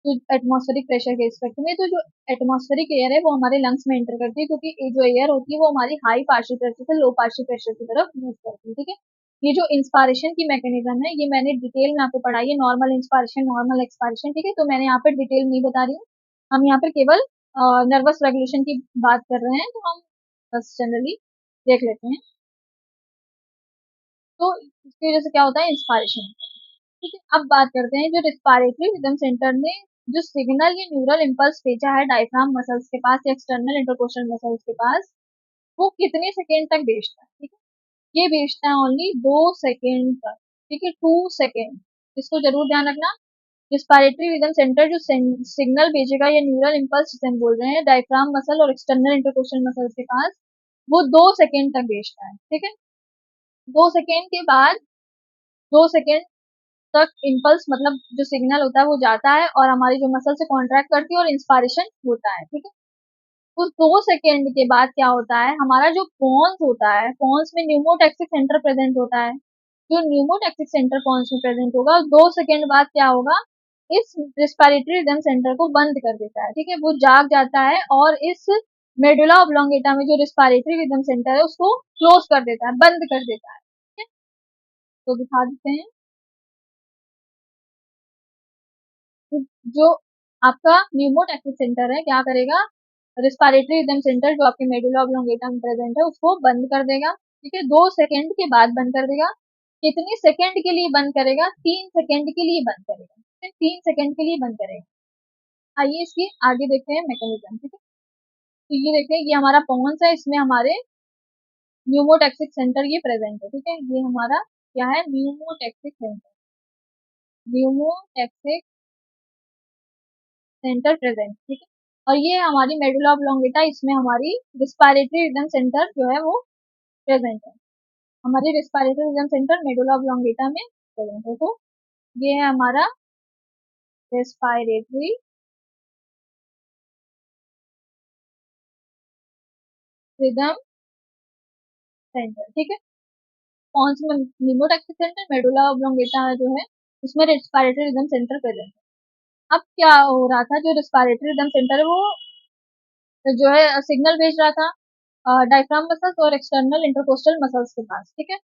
तो एटमॉस्फेरिक प्रेशर के रिस्पेक्ट में, तो जो एटमॉस्फेरिक एयर है वो हमारे लंग्स में एंटर करती है, क्योंकि जो एयर होती है वो हमारी हाई पार्शियल प्रेशर से लो पार्शियल प्रेशर की तरफ मूव करती है। ठीक है, ये जो इंस्पायरेशन की मैकेनिज्म है ये मैंने डिटेल में आपको पढ़ाई है, नॉर्मल इंस्पायरेशन, नॉर्मल एक्सपायरेशन। ठीक है, तो मैंने यहाँ पर डिटेल नहीं बता रही हूँ, हम यहाँ पर केवल नर्वस रेगुलेशन की बात कर रहे हैं, तो हम बस जनरली देख लेते हैं। तो इसकी वजह से क्या होता है, इंस्पायरेशन। ठीक है, अब बात करते हैं जो रेस्पिरेटरी रिदम सेंटर ने जो सिग्नल या न्यूरल इम्पल्स भेजा है डायफ्राम मसल्स के पास या एक्सटर्नल इंटरकोस्टल मसल्स के पास, वो कितने सेकेंड तक भेजता है। ठीक है, ये भेजता है ओनली 2 सेकेंड तक। ठीक है, 2 सेकेंड, इसको जरूर ध्यान रखना। रेस्पिरेटरी रिदम सेंटर जो सिग्नल भेजेगा या न्यूरल इम्पल्स जिसे हम बोल रहे हैं डायफ्राम मसल और एक्सटर्नल इंटरकोस्टल मसल्स के पास, वो 2 सेकेंड तक भेजता है। ठीक है, 2 सेकेंड के बाद, 2 सेकेंड तक इम्पल्स मतलब जो सिग्नल होता है वो जाता है और हमारी जो मसल से कॉन्ट्रैक्ट करती है और इंस्पायरेशन होता है। ठीक है, उस 2 सेकेंड के बाद क्या होता है, हमारा जो पोन्स होता है, पोन्स में न्यूमोटैक्सिक सेंटर प्रेजेंट होता है, जो न्यूमोटैक्सिक सेंटर पोन्स में प्रेजेंट होगा 2 सेकेंड बाद क्या होगा, इस रेस्पिरेटरी रिदम सेंटर को बंद कर देता है। ठीक है, वो जाग जाता है और इस मेडुला ऑब्लोंगेटा में जो रेस्पिरेटरी रिदम सेंटर है उसको क्लोज कर देता है, बंद कर देता है। ठीक है, तो दिखा देते हैं, जो आपका न्यूमोटैक्सिक सेंटर है क्या करेगा, रेस्पिरेटरी रिदम सेंटर जो आपके मेडुला ऑब्लोंगेटा में प्रेजेंट है उसको बंद कर देगा। ठीक है, 2 सेकेंड के बाद बंद कर देगा। कितने सेकेंड के लिए बंद करेगा, 3 सेकेंड के लिए बंद करेगा। ठीक है, 3 सेकेंड के लिए बंद करेगा। आइए इसकी आगे देखते हैं मैकेनिज्म। ठीक है, तो ये देखते हैं, ये हमारा पॉन्स है, इसमें हमारे न्यूमोटैक्सिक सेंटर ये प्रेजेंट है। ठीक है, ये हमारा क्या है, pneumotaxic centre, pneumotaxic centre present, ठीक है। और ये हमारी मेडुला ऑब्लोंगेटा, इसमें हमारी रिस्पायरेटरी रिदम सेंटर जो है वो प्रेजेंट है, हमारी respiratory rhythm centre medulla oblongata में प्रेजेंट है। तो ये है हमारा रेस्पायरेटरी रिदम सेंटर, ठीक है। कौन सी, न्यूमोटैक्सिक सेंटर, मेडुला ऑब्लोंगेटा जो है उसमें रेस्पायरेटरी रिदम सेंटर प्रेजेंट है। अब क्या हो रहा था, जो रेस्पायरेटरी रिदम सेंटर है वो जो है सिग्नल भेज रहा था डायफ्राम मसल्स और एक्सटर्नल इंटरकोस्टल मसल्स के पास, ठीक है।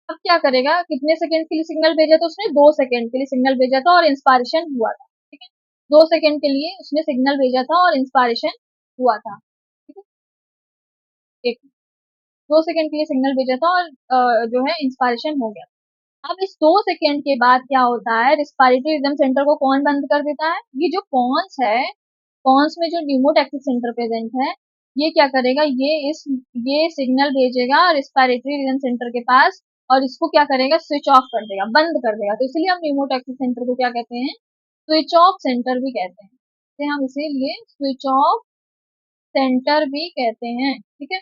अब क्या करेगा, कितने सेकंड के लिए सिग्नल भेजा था उसने, 2 सेकंड के लिए सिग्नल भेजा था और इंस्पायरेशन हुआ था, ठीक है। 2 सेकंड के लिए उसने सिग्नल भेजा था और इंस्पायरेशन हुआ था, ठीक है। एक 2 सेकंड के लिए सिग्नल भेजा था और जो है इंस्पायरेशन हो गया। अब इस 2 सेकंड के बाद क्या होता है, रिस्पायरेटरी रिदम सेंटर को कौन बंद कर देता है, ये जो पॉन्स है, पॉन्स में जो न्यूमोटैक्सिक सेंटर प्रेजेंट है, ये क्या करेगा, ये सिग्नल भेजेगा रिस्पायरेटरी रिदम सेंटर के पास और इसको क्या करेगा, स्विच ऑफ कर देगा, बंद कर देगा। तो इसलिए हम न्यूमोटैक्सिक सेंटर को क्या कहते हैं, स्विच ऑफ सेंटर भी कहते हैं, तो हम इसीलिए स्विच ऑफ सेंटर भी कहते हैं, ठीक है।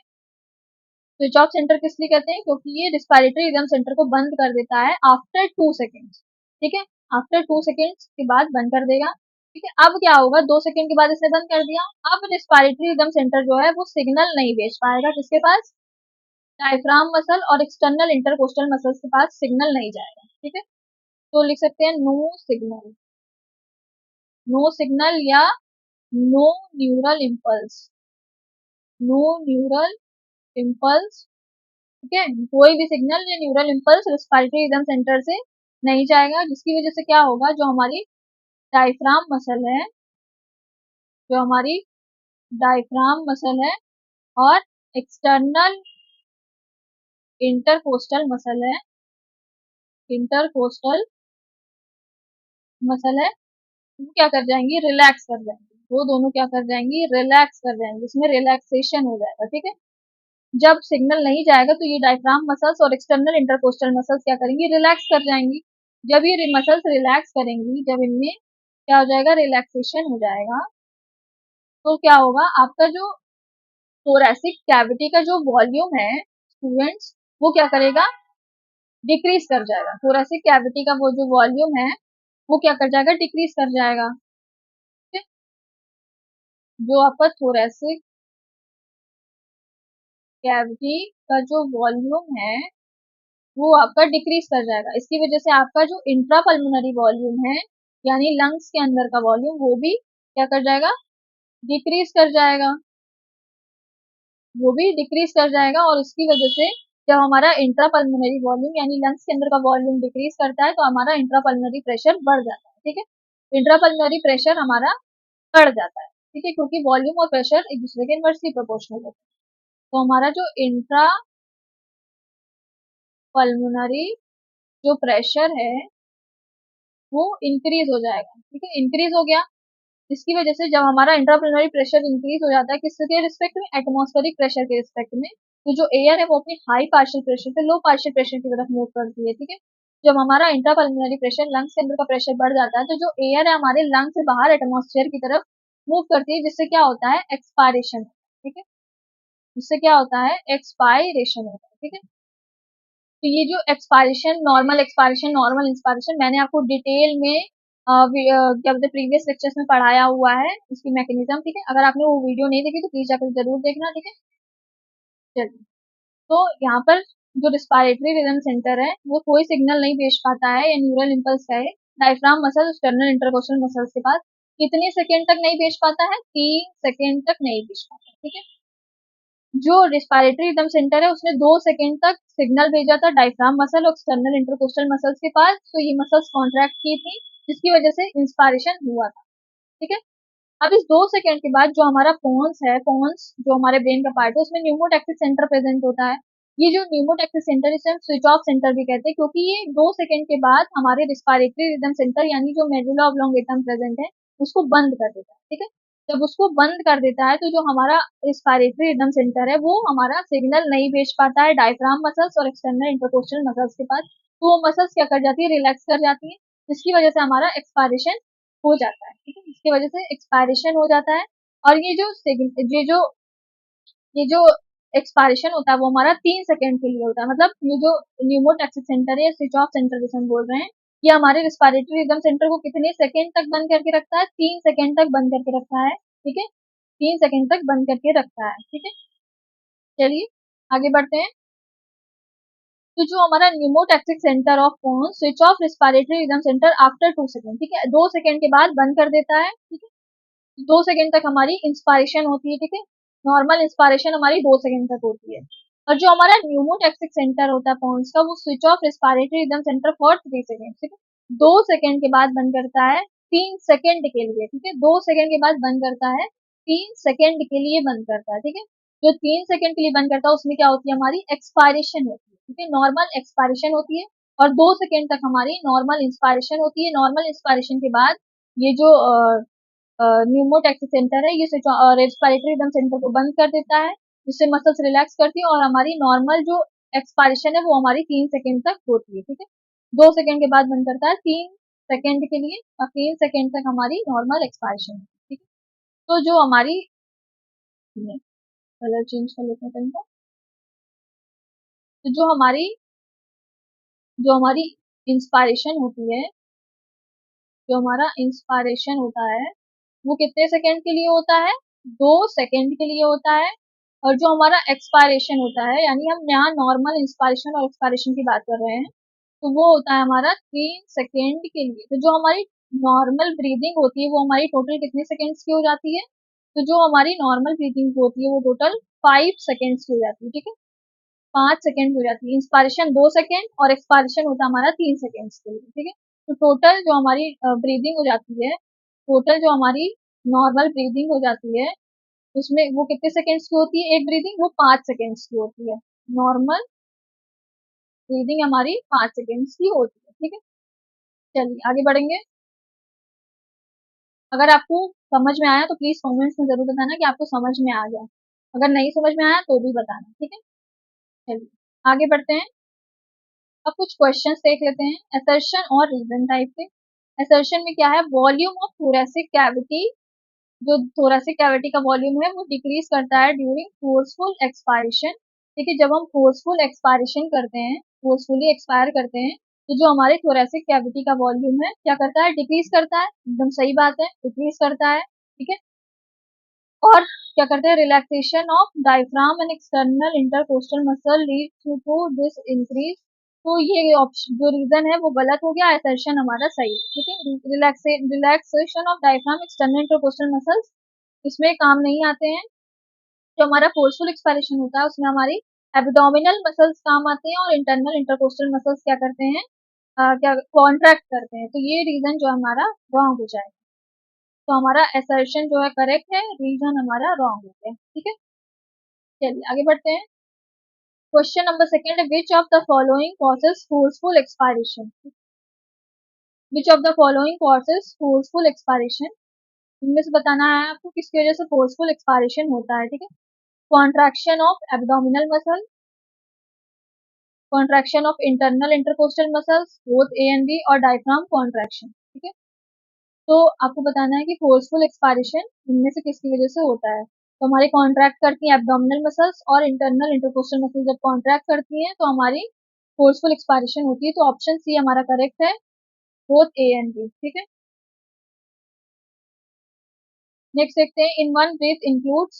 स्विच ऑफ सेंटर किस लिए कहते हैं, क्योंकि ये रिस्पायरेटरी रिदम सेंटर को बंद कर देता है आफ्टर 2 सेकेंड्स, ठीक है। आफ्टर 2 सेकेंड्स के बाद बंद कर देगा, ठीक है। अब क्या होगा, 2 सेकेंड के बाद इसने बंद कर दिया, अब रिस्पायरेटरी रिदम सेंटर जो है वो सिग्नल नहीं भेज पाएगा, किसके पास, डायफ्राम मसल और एक्सटर्नल इंटरकोस्टल मसल्स के पास सिग्नल नहीं जाएगा, ठीक है। तो लिख सकते हैं नो सिग्नल, नो सिग्नल या no neural impulse, no neural impulse, ठीक है। कोई भी सिग्नल या neural impulse respiratory rhythm centre से नहीं जाएगा, जिसकी वजह से क्या होगा, जो हमारी डायफ्राम मसल है, जो हमारी डायफ्राम मसल है और एक्सटर्नल इंटरकोस्टल मसल है, इंटरकोस्टल मसल है, वो क्या कर जाएंगी, रिलैक्स कर जाएंगी, वो दोनों क्या कर जाएंगी, रिलैक्स कर जाएंगी, इसमें रिलैक्सेशन हो जाएगा, ठीक है। जब सिग्नल नहीं जाएगा तो ये डायफ्राम मसल्स और एक्सटर्नल इंटरकोस्टल मसल्स क्या करेंगी, रिलैक्स कर जाएंगी। जब ये मसल्स रिलैक्स करेंगी, जब इनमें क्या हो जाएगा, रिलैक्सेशन हो जाएगा, तो क्या होगा, आपका जो थोरैसिक कैविटी का जो वॉल्यूम है स्टूडेंट्स, वो क्या करेगा, डिक्रीज कर जाएगा। थोरैसिक कैविटी का वो जो वॉल्यूम है वो क्या कर जाएगा, डिक्रीज कर जाएगा, ठीक है? जो आपका थोरैसिक कैविटी का जो वॉल्यूम है वो आपका डिक्रीज कर जाएगा। इसकी वजह से आपका जो इंट्रापल्मोनरी वॉल्यूम है, यानी लंग्स के अंदर का वॉल्यूम, वो भी क्या कर जाएगा, डिक्रीज कर जाएगा, वो भी डिक्रीज कर जाएगा। और इसकी वजह से जब हमारा इंट्रापल्मोनरी वॉल्यूम यानी लंग्स के अंदर का वॉल्यूम डिक्रीज करता है तो हमारा इंट्रापल्मोनरी प्रेशर बढ़ जाता है, ठीक है। इंट्रापल्मोनरी प्रेशर हमारा बढ़ जाता है, ठीक है, क्योंकि वॉल्यूम और प्रेशर एक दूसरे के इनवर्सली प्रोपोर्शनल होते हैं। तो हमारा जो इंट्रा पल्मोनरी जो प्रेशर है वो इंक्रीज हो जाएगा, ठीक है, इंक्रीज हो गया। इसकी वजह से जब हमारा इंट्रापल्मोनरी प्रेशर इंक्रीज हो जाता है किसके रिस्पेक्ट में, एटमॉस्फेरिक प्रेशर के रिस्पेक्ट में, तो जो एयर है वो अपनी हाई पार्शियल प्रेशर से लो पार्शियल प्रेशर की तरफ मूव करती है, ठीक है। जब हमारा इंट्रापल्मोनरी प्रेशर लंग्स के अंदर का प्रेशर बढ़ जाता है तो जो एयर है हमारे लंग्स से बाहर एटमॉस्फेयर की तरफ मूव करती है, जिससे क्या होता है, एक्सपायरेशन, ठीक है, जिससे क्या होता है, एक्सपायरेशन होता है, ठीक है। तो ये जो एक्सपायरेशन, नॉर्मल इंस्पायरेशन मैंने आपको डिटेल में क्या बोलते प्रीवियस लेक्चर्स में पढ़ाया हुआ है उसकी मैकेनिज्म, ठीक है। अगर आपने वो वीडियो नहीं देखी तो प्लीज जाकर जरूर देखना, ठीक है। चलिए, तो यहाँ पर जो रिस्पायरेटरी रिदम सेंटर है वो कोई सिग्नल नहीं भेज पाता है या न्यूरल इम्पल्स का है diaphragm muscle external intercostal muscles के पास। कितने सेकेंड तक नहीं भेज पाता है, 3 सेकेंड तक नहीं भेज पाता, ठीक है। जो रिस्पायरेटरी रिदम सेंटर है उसने 2 सेकेंड तक सिग्नल भेजा था डायफ्राम मसल और एक्सटर्नल इंटरकोस्टल मसल्स के पास, तो ये मसल्स कॉन्ट्रैक्ट की थी जिसकी वजह से इंस्पायरेशन हुआ था, ठीक है। अब इस 2 सेकेंड के बाद जो हमारा पोन्स है, पोन्स जो हमारे ब्रेन का पार्ट है उसमें न्यूमोटैक्सिक सेंटर प्रेजेंट होता है। ये जो न्यूमोटैक्सिक सेंटर इसे हम स्विच ऑफ सेंटर भी कहते हैं, क्योंकि ये 2 सेकेंड के बाद हमारे रिस्पायरेटरी रिदम सेंटर यानी जो मेडुला ऑब्लोंगेटम प्रेजेंट है उसको बंद कर देता है, ठीक है। जब उसको बंद कर देता है तो जो हमारा रेस्पिरेटरी रिदम सेंटर है वो हमारा सिग्नल नहीं भेज पाता है डायफ्राम मसल्स और एक्सटर्नल इंटरकोस्टल मसल्स के पास, तो वो मसल्स क्या कर जाती है, रिलैक्स कर जाती है, जिसकी वजह से हमारा एक्सपायरेशन हो जाता है, ठीक है, जिसकी वजह से एक्सपायरेशन हो जाता है। और ये जो एक्सपायरेशन होता है वो हमारा 3 सेकेंड के लिए होता है, मतलब ये जो न्यूमोटैक्सिक सेंटर है, स्विच ऑफ सेंटर जैसे हम बोल रहे हैं, ये हमारे रेस्पिरेटरी रिदम सेंटर को कितने सेकेंड तक बंद करके रखता है, 3 सेकेंड तक बंद करके रखता है, ठीक है, 3 सेकेंड तक बंद करके रखता है, ठीक है। चलिए आगे बढ़ते हैं। तो जो हमारा pneumotaxic centre of phone switch off respiratory rhythm centre after 2 second, ठीक है, 2 सेकेंड के बाद बंद कर देता है, ठीक है, 2 सेकेंड तक हमारी इंस्पायरेशन होती है, ठीक है, नॉर्मल इंस्पायरेशन हमारी 2 सेकेंड तक होती है। और जो हमारा न्यूमोटैक्सिक सेंटर होता है फोन्स का, वो switch off respiratory rhythm centre for 3 second, ठीक है, 2 सेकेंड के बाद बंद करता है 3 सेकेंड के लिए, ठीक है, 2 सेकेंड के बाद बंद करता है 3 सेकेंड के लिए बंद करता है, ठीक है। जो 3 सेकेंड के लिए बंद करता है उसमें क्या होती है, हमारी एक्सपायरेशन होती है, ठीक है, नॉर्मल एक्सपायरेशन होती है। और 2 सेकेंड तक हमारी नॉर्मल इंस्पायरेशन होती है। नॉर्मल इंस्पायरेशन के बाद ये जो न्यूमोटैक्सिक सेंटर है, ये रेस्पिरेटरी रिदम सेंटर को बंद कर देता है, जिससे मसल्स रिलैक्स करती है और हमारी नॉर्मल जो एक्सपायरेशन है वो हमारी 3 सेकेंड तक होती है, ठीक है। 2 सेकेंड के बाद बंद करता है 3 सेकेंड के लिए, और 3 सेकेंड तक हमारी नॉर्मल एक्सपायरेशन है, ठीक है। तो जो हमारी कलर चेंज कर लेते हैं पेन का। तो जो हमारी इंस्पायरेशन होती है, जो हमारा इंस्पायरेशन होता है वो कितने सेकेंड के लिए होता है, 2 सेकेंड के लिए होता है। और जो हमारा एक्सपायरेशन होता है, यानी हम यहाँ नॉर्मल इंस्पायरेशन और एक्सपायरेशन की बात कर रहे हैं, तो वो होता है हमारा 3 सेकेंड के लिए। तो जो हमारी नॉर्मल ब्रीदिंग होती है वो हमारी टोटल कितने सेकेंड्स की हो जाती है, तो जो हमारी नॉर्मल ब्रीदिंग होती है वो टोटल 5 सेकेंड्स की हो जाती है, ठीक है, 5 सेकेंड हो जाती है। इंस्पायरेशन 2 सेकेंड और एक्सपायरेशन होता है हमारा 3 सेकेंड्स के लिए, ठीक है। तो टोटल जो हमारी ब्रीदिंग हो जाती है, टोटल जो हमारी नॉर्मल ब्रीदिंग हो जाती है उसमें वो कितने सेकेंड्स की होती है, एक ब्रीदिंग वो 5 सेकेंड्स की होती है। नॉर्मल ब्रीदिंग हमारी 5 सेकेंड्स की होती है, ठीक है। चलिए आगे बढ़ेंगे। अगर आपको समझ में आया तो प्लीज कमेंट्स में जरूर बताना कि आपको समझ में आ गया, अगर नहीं समझ में आया तो भी बताना, ठीक है। चलिए आगे बढ़ते हैं। अब कुछ क्वेश्चंस देख लेते हैं असर्शन और रीजन टाइप के। असर्शन में क्या है, वॉल्यूम ऑफ थोरेसिक कैविटी, जो थोरेसिक कैविटी का वॉल्यूम है वो डिक्रीज करता है ड्यूरिंग फोर्सफुल एक्सपायरेशन, ठीक है, जब हम फोर्सफुल एक्सपायरेशन करते हैं, फोर्सफुली एक्सपायर करते हैं, तो जो हमारे थोरेसिक कैविटी का वॉल्यूम है क्या करता है, डिक्रीज करता है, एकदम सही बात है, डिक्रीज करता है, ठीक है। और क्या करते हैं, relaxation of diaphragm and external intercostal muscle lead to this increase. तो ये ऑप्शन जो रीजन है वो गलत हो गया, असर्शन हमारा सही है, ठीक है। Relaxation of diaphragm external intercostal muscles इसमें काम नहीं आते हैं। जो हमारा फोर्सफुल एक्सपायरेशन होता है उसमें हमारी एब्डोमिनल मसल्स काम आते हैं और इंटरनल इंटरकोस्टल मसल्स क्या करते हैं, क्या कॉन्ट्रैक्ट करते हैं, तो ये रीजन जो हमारा रॉन्ग हो जाएगा। तो हमारा असर्शन जो है करेक्ट है, रीजन हमारा रॉन्ग हो गया, ठीक है। चलिए आगे बढ़ते हैं। क्वेश्चन नंबर सेकंड है which of the following causes forceful expiration, which of the following causes forceful expiration, इनमें से बताना है आपको किसकी वजह से फोर्सफुल एक्सपायरेशन होता है, ठीक है। Contraction of abdominal muscle, contraction of internal intercostal muscles both A and B, और डायफ्राम कॉन्ट्रैक्शन, ठीक है। तो आपको बताना है कि फोर्सफुल एक्सपायरेशन इनमें से किसकी वजह से होता है। तो हमारी कॉन्ट्रैक्ट करती है एब्डोमिनल मसल्स और इंटरनल इंटरकोस्टल मसल्स जब कॉन्ट्रैक्ट करती हैं तो हमारी फोर्सफुल एक्सपायरेशन होती है। तो ऑप्शन सी हमारा करेक्ट है, बोथ ए एंड बी, ठीक है। नेक्स्ट देखते हैं इन वन ब्रीथ इंक्लूड्स,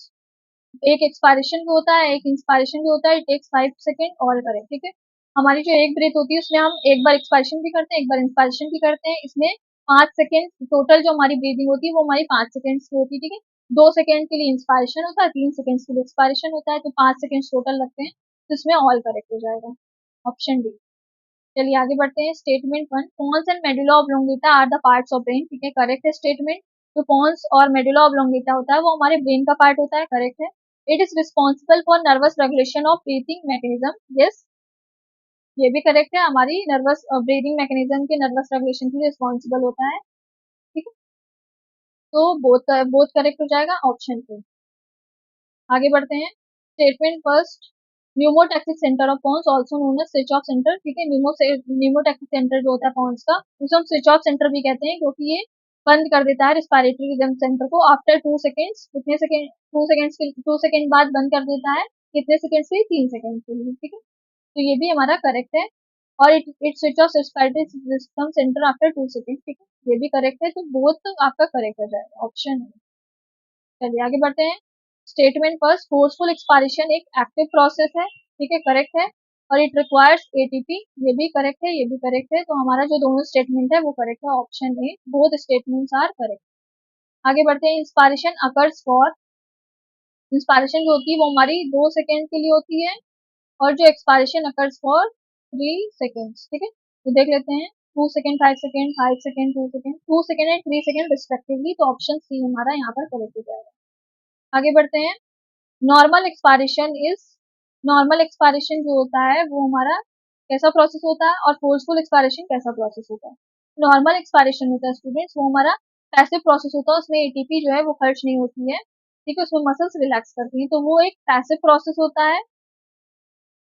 एक एक्सपायरेशन भी होता है एक इंस्पायरेशन भी होता है, इट टेक्स 5 सेकेंड और करें, ठीक है। हमारी जो एक ब्रीथ होती है उसमें हम एक बार एक्सपायरेशन भी करते हैं एक बार इंस्पायरेशन भी करते हैं, इसमें 5 सेकेंड टोटल जो हमारी ब्रीदिंग होती है वो हमारी 5 सेकेंड की होती है, ठीक है। 2 सेकेंड के लिए इंस्पायरेशन होता है, 3 सेकेंड के लिए एक्सपायरेशन होता है, तो 5 सेकेंड टोटल लगते हैं, तो इसमें ऑल करेक्ट हो जाएगा, ऑप्शन डी। चलिए आगे बढ़ते हैं। Statement one, pons and medulla oblongata are the parts of brain, ठीक है, करेक्ट है स्टेटमेंट। तो पोन्स और मेडुला ऑब्लोंगेटा होता है वो हमारे ब्रेन का पार्ट होता है, करेक्ट है। It is responsible for nervous regulation of breathing mechanism, yes, ये भी करेक्ट है, हमारी नर्वस ब्रीदिंग मैकेनिज्म के नर्वस रेगुलेशन के लिए रिस्पॉन्सिबल होता है, ठीक है। तो बोथ करेक्ट हो जाएगा ऑप्शन पे। आगे बढ़ते हैं। Statement first, pneumotaxic centre of pons also known as switch off centre. ठीक है, न्यूमोटैक्सिक सेंटर जो होता है पॉन्स का, उसे हम स्विच ऑफ सेंटर भी कहते हैं, क्योंकि ये बंद कर देता है रिस्पायरेटरी रिदम सेंटर को आफ्टर 2 सेकेंड्स। कितने सेकेंड? 2 सेकेंड्स के 2 सेकेंड बाद बंद कर देता है। कितने सेकेंड्स के लिए? 3 सेकेंड के लिए। ठीक है, तो ये भी हमारा करेक्ट है। और it switch off respiratory system centre after 2 second. ठीक है, ये भी करेक्ट है, तो बोथ आपका करेक्ट हो जाएगा, ऑप्शन है। चलिए आगे बढ़ते हैं। स्टेटमेंट फर्स्ट, फोर्सफुल एक्सपायरेशन एक एक्टिव प्रोसेस है। ठीक है, करेक्ट है। और इट रिक्वायर्स एटीपी, ये भी करेक्ट है, ये भी करेक्ट है। तो हमारा जो दोनों स्टेटमेंट है वो करेक्ट है, option A, both statements are correct. आगे बढ़ते हैं। इंस्पायरेशन अकर्स फॉर, इंस्पायरेशन जो होती है वो हमारी 2 सेकेंड के लिए होती है, और जो एक्सपायरेशन अकर्स फॉर 3 सेकेंड्स। ठीक है, तो देख लेते हैं। 2 second, 5 second, 5 second, 2 second, 2 second and 3 second respectively, तो ऑप्शन सी हमारा यहाँ पर करेक्ट हो जाएगा। आगे बढ़ते हैं। Normal expiration is, normal expiration जो होता है वो हमारा कैसा प्रोसेस होता है, और फोर्सफुल एक्सपायरेशन कैसा प्रोसेस होता है। नॉर्मल एक्सपायरेशन होता है स्टूडेंट्स, वो हमारा पैसिव प्रोसेस होता है, उसमें एटीपी जो है वो खर्च नहीं होती है। ठीक है, उसमें मसल्स रिलैक्स करती हैं, तो वो एक पैसिव प्रोसेस होता है,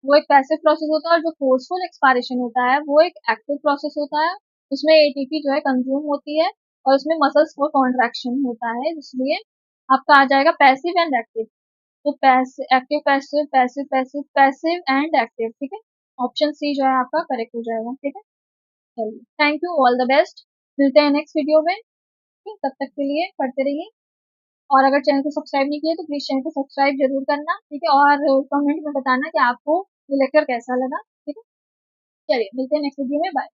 वो एक पैसिव प्रोसेस होता है। और जो फोर्सफुल एक्सपायरेशन होता है वो एक एक्टिव प्रोसेस होता है, उसमें एटीपी जो है कंज्यूम होती है, और उसमें मसल्स को कॉन्ट्रैक्शन होता है, इसलिए आपका आ जाएगा पैसिव एंड एक्टिव। तो active, passive, passive, passive, passive and active. ठीक है, ऑप्शन सी जो है आपका करेक्ट हो जाएगा। ठीक है, चलिए, thank you, all the best. मिलते हैं नेक्स्ट वीडियो में। ठीक, तब तक के लिए पढ़ते रहिए, और अगर चैनल को सब्सक्राइब नहीं किया तो प्लीज चैनल को सब्सक्राइब जरूर करना। ठीक है, और कमेंट में बताना कि आपको ये लेक्चर कैसा लगा। ठीक है, चलिए मिलते हैं नेक्स्ट वीडियो में, बाय।